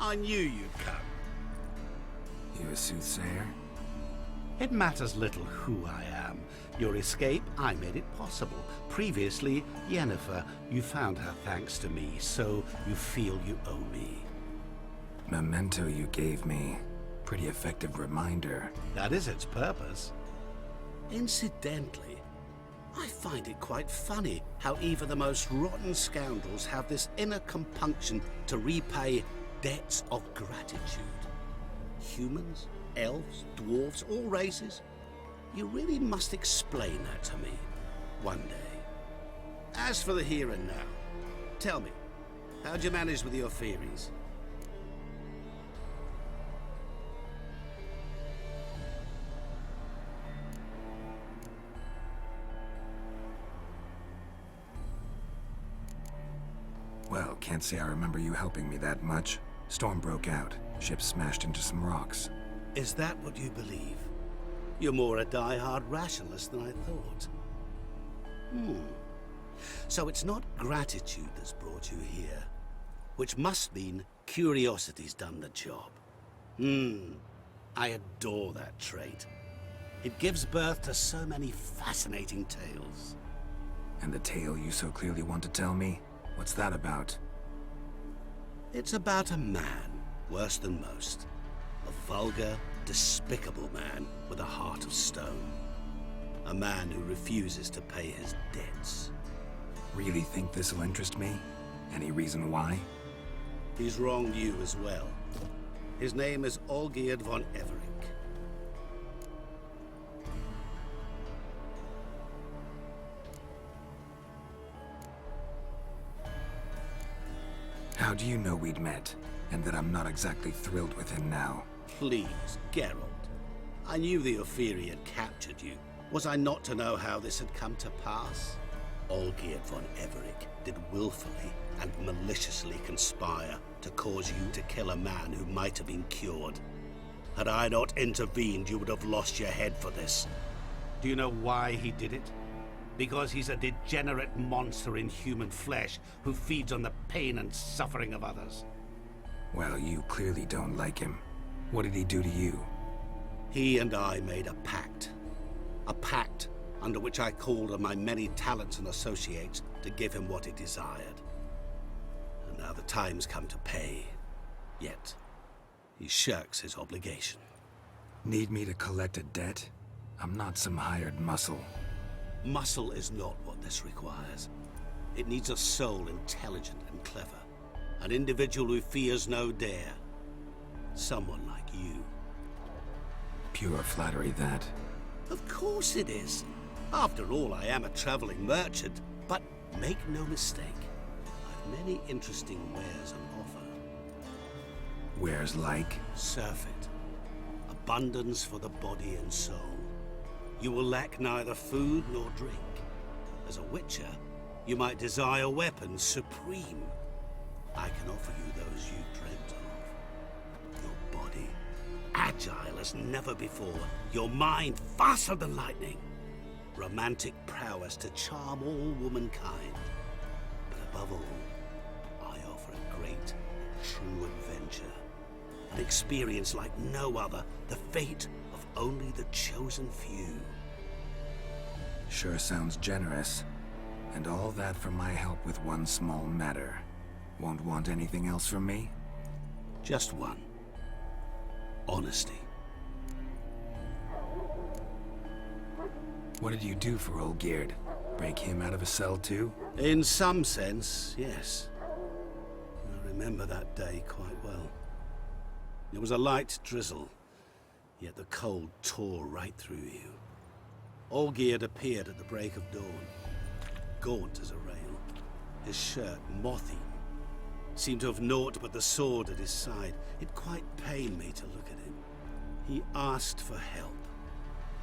I knew you'd come. You a soothsayer? It matters little who I am. Your escape, I made it possible. Previously, Yennefer, you found her thanks to me, so you feel you owe me. Memento you gave me. Pretty effective reminder. That is its purpose. Incidentally, I find it quite funny how even the most rotten scoundrels have this inner compunction to repay debts of gratitude. Humans, elves, dwarves, all races. You really must explain that to me one day. As for the here and now, tell me, how'd you manage with your theories? Well, can't say I remember you helping me that much. Storm broke out. Ship smashed into some rocks. Is that what you believe? You're more a die-hard rationalist than I thought. So it's not gratitude that's brought you here, which must mean curiosity's done the job. I adore that trait. It gives birth to so many fascinating tales. And the tale you so clearly want to tell me? What's that about? It's about a man, worse than most. A vulgar, despicable man with a heart of stone. A man who refuses to pay his debts. Really think this will interest me? Any reason why? He's wronged you as well. His name is Olgierd von Everink. How do you know we'd met, and that I'm not exactly thrilled with him now? Please, Geralt. I knew the Ophiri had captured you. Was I not to know how this had come to pass? Olgierd von Everink did willfully and maliciously conspire to cause you to kill a man who might have been cured. Had I not intervened, you would have lost your head for this. Do you know why he did it? Because he's a degenerate monster in human flesh who feeds on the pain and suffering of others. Well, you clearly don't like him. What did he do to you? He and I made a pact. A pact under which I called on my many talents and associates to give him what he desired. And now the time's come to pay. Yet, he shirks his obligation. Need me to collect a debt? I'm not some hired muscle. Muscle is not what this requires. It needs a soul intelligent and clever. An individual who fears no dare. Someone like you. Pure flattery, that. Of course it is. After all, I am a traveling merchant. But make no mistake, I've many interesting wares on offer. Wares like? Surfeit. Abundance for the body and soul. You will lack neither food nor drink. As a witcher, you might desire weapons supreme. I can offer you those you dreamt of. Your body, agile as never before. Your mind, faster than lightning. Romantic prowess to charm all womankind. But above all, I offer a great, true adventure. An experience like no other, the fate of only the chosen few. Sure sounds generous. And all that for my help with one small matter. Won't want anything else from me? Just one. Honesty. What did you do for Olgierd? Break him out of a cell too? In some sense, yes. I remember that day quite well. It was a light drizzle, yet the cold tore right through you. Olgierd appeared at the break of dawn, gaunt as a rail, his shirt moth-eaten. Seemed to have naught but the sword at his side. It quite pained me to look at him. He asked for help,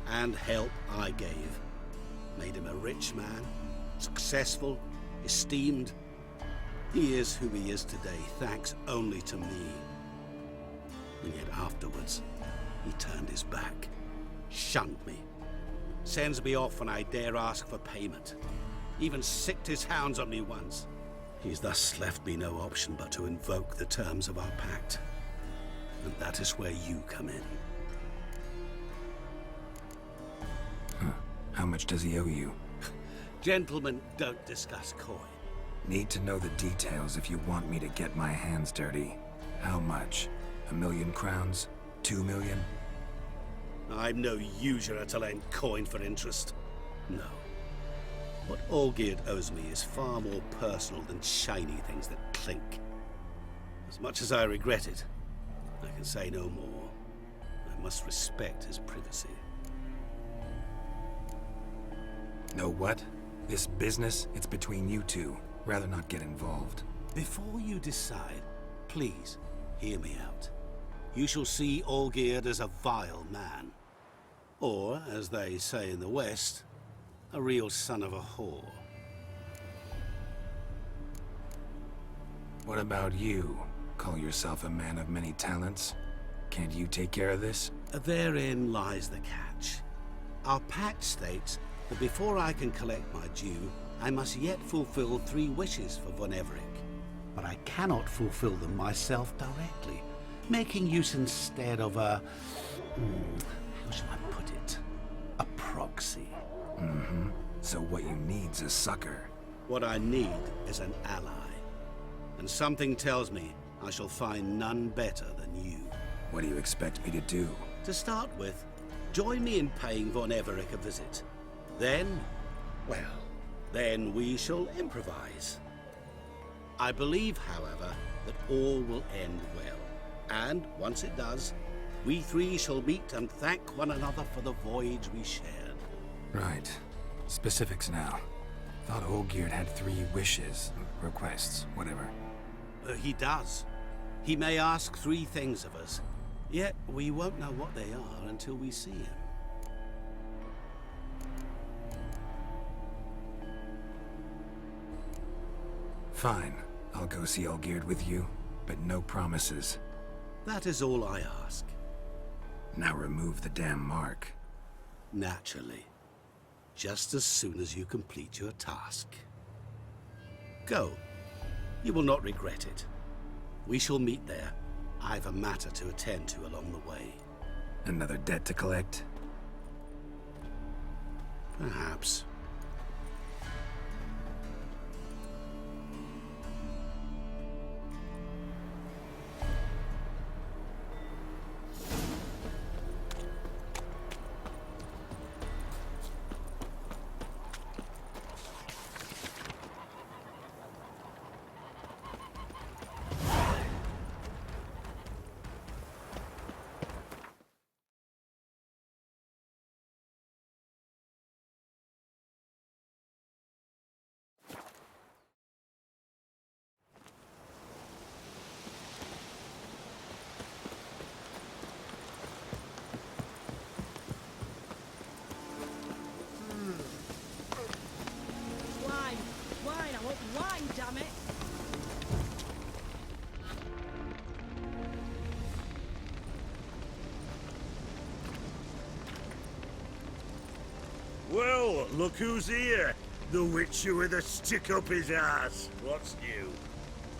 and help I gave. Made him a rich man, successful, esteemed. He is who he is today, thanks only to me. And yet afterwards, he turned his back, shunned me, sends me off when I dare ask for payment. Even sicked his hounds on me once. He's thus left me no option but to invoke the terms of our pact. And that is where you come in. How much does he owe you? Gentlemen don't discuss coin. Need to know the details if you want me to get my hands dirty. How much? 1,000,000 crowns? 2 million? I'm no usurer to lend coin for interest. No. What Olgierd owes me is far more personal than shiny things that clink. As much as I regret it, I can say no more. I must respect his privacy. Know what? This business, it's between you two. Rather not get involved. Before you decide, please hear me out. You shall see Olgierd as a vile man. Or, as they say in the West, a real son of a whore. What about you? Call yourself a man of many talents? Can't you take care of this? Therein lies the catch. Our pact states that before I can collect my due, I must yet fulfill 3 wishes for Von Everec. But I cannot fulfill them myself directly, making use instead of a... how shall I put it? A proxy. Mm-hmm. So what you need's a sucker. What I need is an ally. And something tells me I shall find none better than you. What do you expect me to do? To start with, join me in paying Von Everec a visit. Then, well, then we shall improvise. I believe, however, that all will end well. And once it does, we 3 shall meet and thank one another for the voyage we shared. Right. Specifics now. Thought Olgierd had 3 wishes, requests, whatever. He does. He may ask 3 things of us, yet we won't know what they are until we see him. Fine. I'll go see Olgierd with you, but no promises. That is all I ask. Now remove the damn mark. Naturally. Just as soon as you complete your task. Go. You will not regret it. We shall meet there. I've a matter to attend to along the way. Another debt to collect? Perhaps. wine, damn it! Well, look who's here. The Witcher with a stick up his ass. What's new?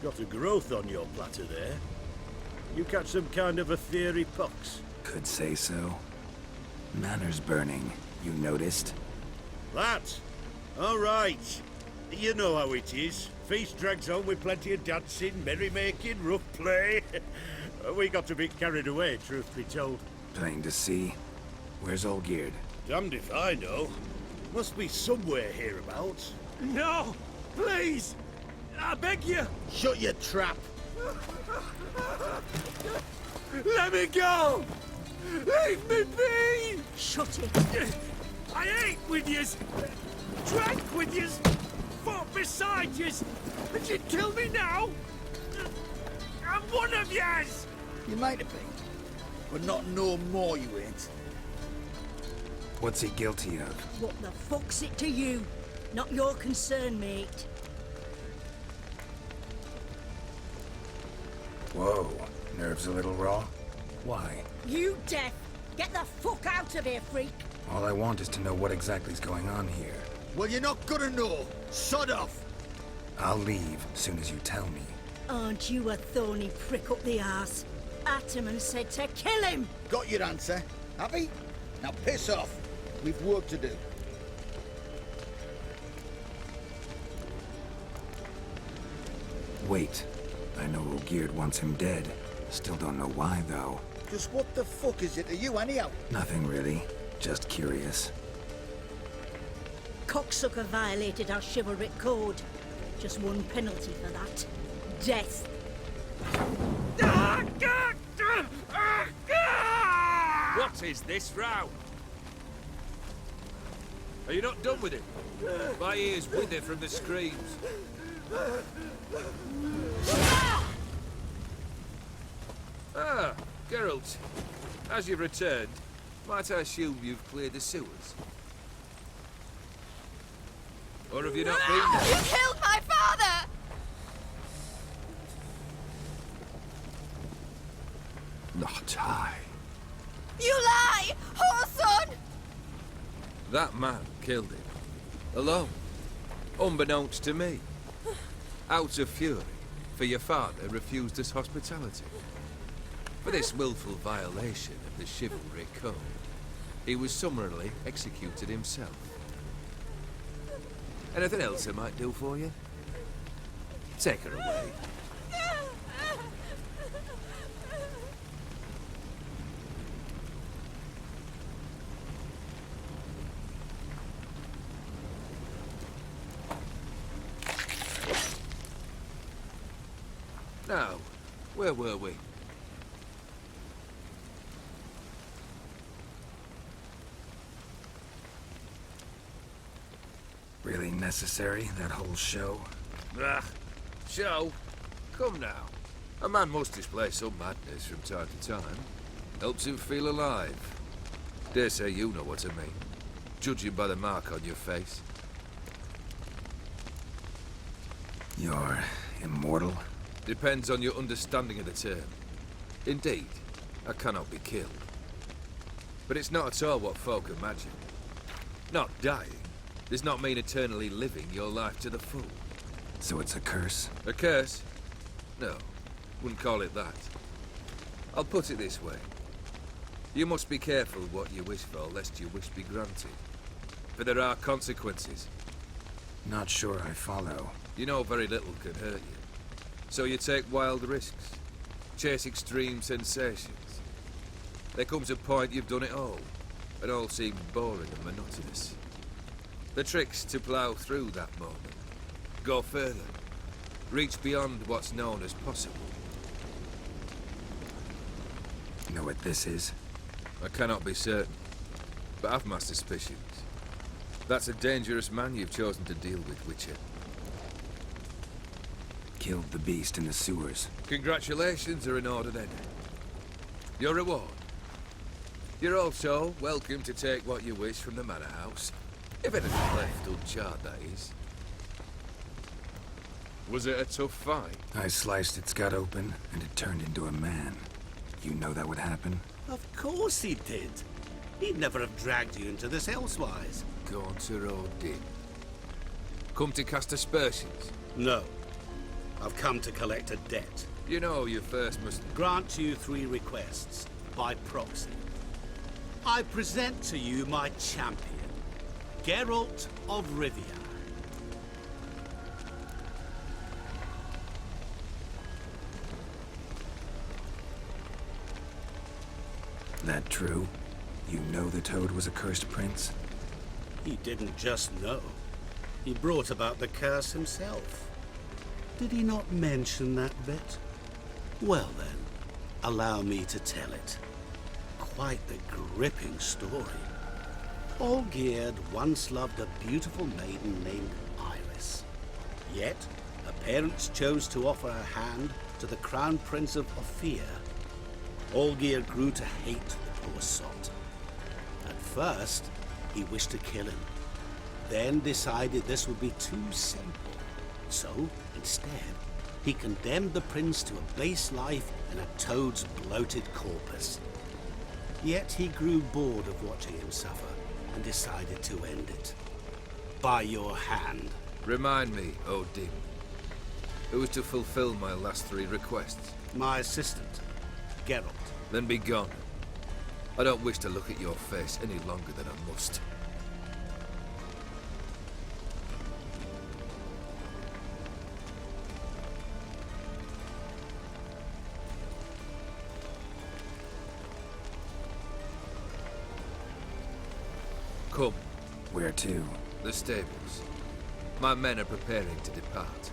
Got a growth on your platter there. You catch some kind of a fiery pox? Could say so. Manor's burning, you noticed? That? All right. You know how it is. Feast drags on with plenty of dancing, merrymaking, rough play. We got a bit carried away, truth be told. Plain to see. Where's Olgierd? Damned if I know. Must be somewhere hereabouts. No! Please! I beg you! Shut your trap! Let me go! Leave me be! Shut it! I ate with yous, drank with yous, fought beside yous, and you kill me now? I'm one of yous! You might have been, but not no more you ain't. What's he guilty of? What the fuck's it to you? Not your concern, mate. Whoa, nerves a little raw? Why? You deaf! Get the fuck out of here, freak! All I want is to know what exactly is going on here. Well, you're not gonna know. Sod off! I'll leave as soon as you tell me. Aren't you a thorny prick up the arse? Ataman said to kill him! Got your answer. Happy? Now piss off. We've work to do. Wait. I know Olgierd wants him dead. Still don't know why, though. Just what the fuck is it to you, anyhow? Nothing really. Just curious. Cocksucker violated our chivalric code. Just one penalty for that. Death. What is this row? Are you not done with it? My ears wither from the screams. Ah, Geralt. As you've returned, might I assume you've cleared the sewers? Or have you not been there? You killed my father! Not I. You lie! Whoreson! That man killed him. Alone. Unbeknownst to me. Out of fury, for your father refused us hospitality. For this willful violation of the chivalric code, he was summarily executed himself. Anything else I might do for you? Take her away. Now, where were we? Really necessary, that whole show? Ah, show? Come now. A man must display some madness from time to time. Helps him feel alive. Dare say you know what I mean. Judging by the mark on your face. You're immortal? Depends on your understanding of the term. Indeed, I cannot be killed. But it's not at all what folk imagine. Not dying does not mean eternally living your life to the full. So it's a curse? A curse? No, wouldn't call it that. I'll put it this way. You must be careful what you wish for, lest your wish be granted. For there are consequences. Not sure I follow. You know very little can hurt you. So you take wild risks, chase extreme sensations. There comes a point you've done it all, and all seems boring and monotonous. The trick's to plough through that moment, go further, reach beyond what's known as possible. Know what this is? I cannot be certain, but I've my suspicions. That's a dangerous man you've chosen to deal with, Witcher. Killed the beast in the sewers. Congratulations are in order then. Your reward. You're also welcome to take what you wish from the manor house. If anything left uncharred, that is. Was it a tough fight? I sliced its gut open, and it turned into a man. You know that would happen? Of course he did. He'd never have dragged you into this elsewise. Gaunter Odin. Come to cast aspersions? No. I've come to collect a debt. You know you first must... Grant you 3 requests, by proxy. I present to you my champion, Geralt of Rivia. That true? You know the Toad was a cursed prince? He didn't just know. He brought about the curse himself. Did he not mention that bit? Well then, allow me to tell it. Quite the gripping story. Olgierd once loved a beautiful maiden named Iris. Yet, her parents chose to offer her hand to the Crown Prince of Ophir. Olgierd grew to hate the poor sot. At first, he wished to kill him, then decided this would be too simple. So, instead, he condemned the prince to a base life in a toad's bloated corpus. Yet he grew bored of watching him suffer and decided to end it. By your hand. Remind me, Odin. Who was to fulfill my last 3 requests? My assistant, Geralt. Then be gone. I don't wish to look at your face any longer than I must. Come. Where to? The stables. My men are preparing to depart.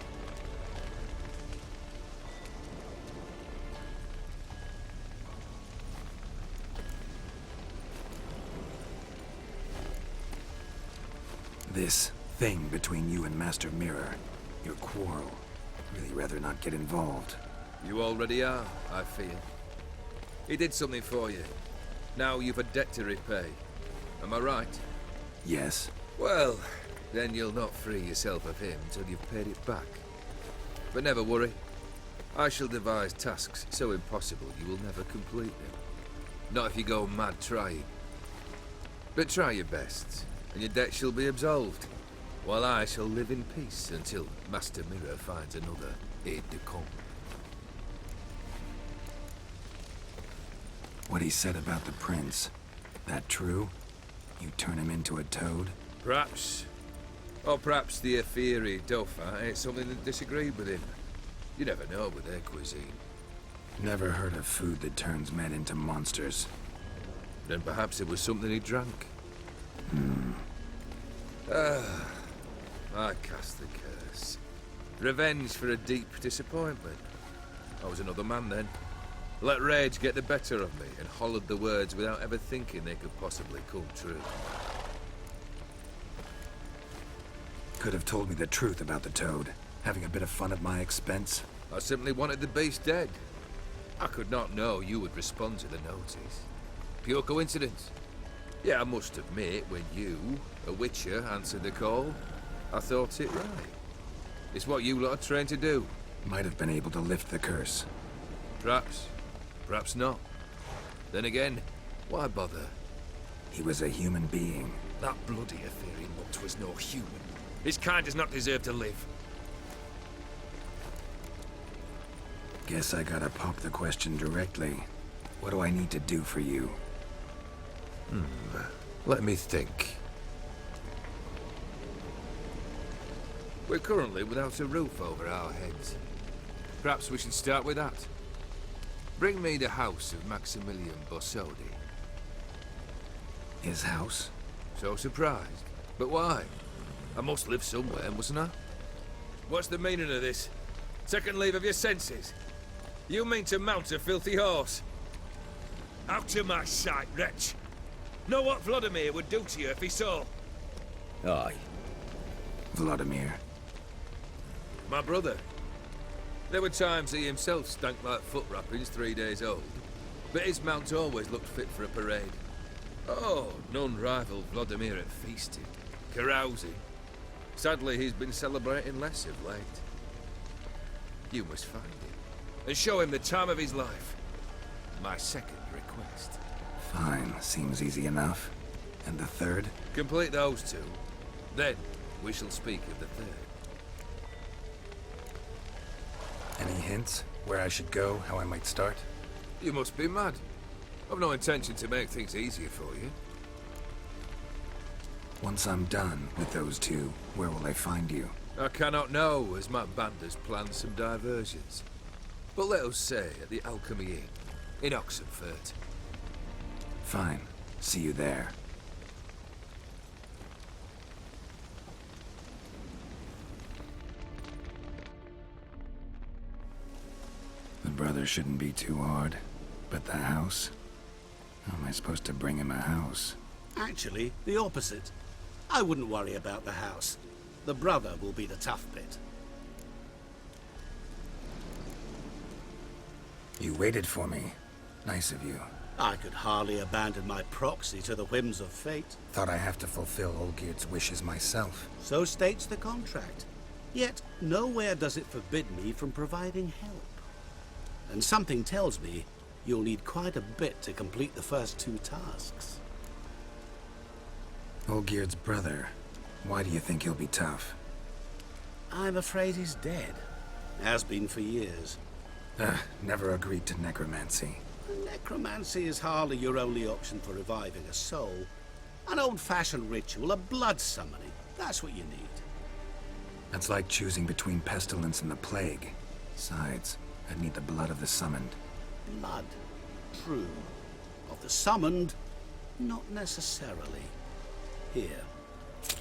This thing between you and Master Mirror, your quarrel, really rather not get involved. You already are, I feel. He did something for you. Now you've a debt to repay. Am I right? Yes. Well, then you'll not free yourself of him till you've paid it back. But never worry. I shall devise tasks so impossible you will never complete them. Not if you go mad trying. But try your best, and your debt shall be absolved, while I shall live in peace until Master Mirror finds another aide-de-camp. What he said about the prince, that true? You turn him into a toad? Perhaps. Or perhaps the Aetheri Dauphin ate something that disagreed with him. You never know with their cuisine. Never heard of food that turns men into monsters. Then perhaps it was something he drank. I cast the curse. Revenge for a deep disappointment. I was another man then. Let rage get the better of me and hollered the words without ever thinking they could possibly come true. Could have told me the truth about the Toad, having a bit of fun at my expense. I simply wanted the beast dead. I could not know you would respond to the notice. Pure coincidence. Yeah, I must admit, when you, a witcher, answered the call, I thought it right. It's what you lot are trained to do. Might have been able to lift the curse. Perhaps. Perhaps not. Then again, why bother? He was a human being. That bloody Aetheri mutt was no human. His kind does not deserve to live. Guess I gotta pop the question directly. What do I need to do for you? Let me think. We're currently without a roof over our heads. Perhaps we should start with that. Bring me the house of Maximilian Bossodi. His house? So surprised. But why? I must live somewhere, mustn't I? What's the meaning of this? Second leave of your senses? You mean to mount a filthy horse? Out of my sight, wretch! Know what Vladimir would do to you if he saw? Aye. Vladimir. My brother. There were times he himself stank like foot wrappings 3 days old, but his mount always looked fit for a parade. Oh, none rivaled Vladimir at feasting, carousing. Sadly, he's been celebrating less of late. You must find him, and show him the time of his life. My second request. Fine, seems easy enough. And the third? Complete those two. Then, we shall speak of the third. Any hints? Where I should go, how I might start? You must be mad. I've no intention to make things easier for you. Once I'm done with those two, where will I find you? I cannot know, as my band has planned some diversions. But let us say at the Alchemy Inn, in Oxenfurt. Fine. See you there. The brother shouldn't be too hard. But the house? How am I supposed to bring him a house? Actually, the opposite. I wouldn't worry about the house. The brother will be the tough bit. You waited for me. Nice of you. I could hardly abandon my proxy to the whims of fate. Thought I have to fulfill Olgierd's wishes myself. So states the contract. Yet, nowhere does it forbid me from providing help. And something tells me you'll need quite a bit to complete the first two tasks. Olgierd's brother. Why do you think he'll be tough? I'm afraid he's dead. Has been for years. Never agreed to necromancy. Necromancy is hardly your only option for reviving a soul. An old-fashioned ritual, a blood summoning. That's what you need. That's like choosing between pestilence and the plague. Besides, I'd need the blood of the summoned. Blood. True. Of the summoned, not necessarily. Here.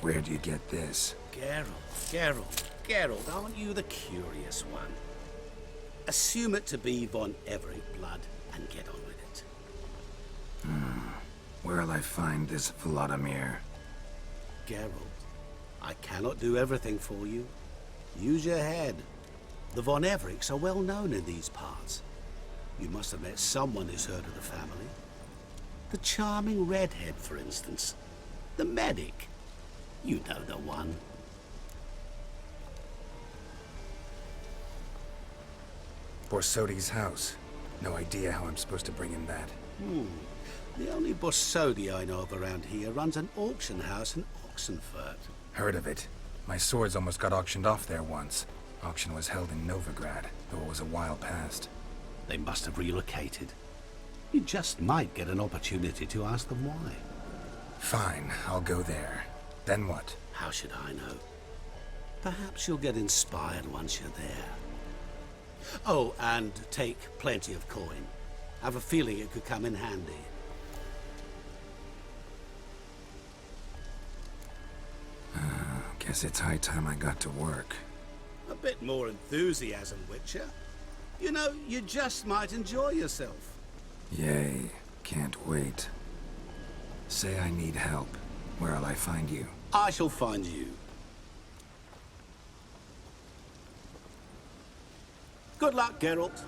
Where'd you get this? Geralt, aren't you the curious one? Assume it to be von Everett blood and get on with it. Where'll I find this Vladimir? Geralt, I cannot do everything for you. Use your head. The von Evericks are well known in these parts. You must have met someone who's heard of the family. The charming redhead, for instance. The medic. You know the one. Borsodi's house. No idea how I'm supposed to bring him that. The only Borsodi I know of around here runs an auction house in Oxenfurt. Heard of it. My swords almost got auctioned off there once. Auction was held in Novigrad, though it was a while past. They must have relocated. You just might get an opportunity to ask them why. Fine, I'll go there. Then what? How should I know? Perhaps you'll get inspired once you're there. Oh, and take plenty of coin. I have a feeling it could come in handy. Guess it's high time I got to work. A bit more enthusiasm, Witcher. You know, you just might enjoy yourself. Yay, can't wait. Say I need help. Where'll I find you? I shall find you. Good luck, Geralt.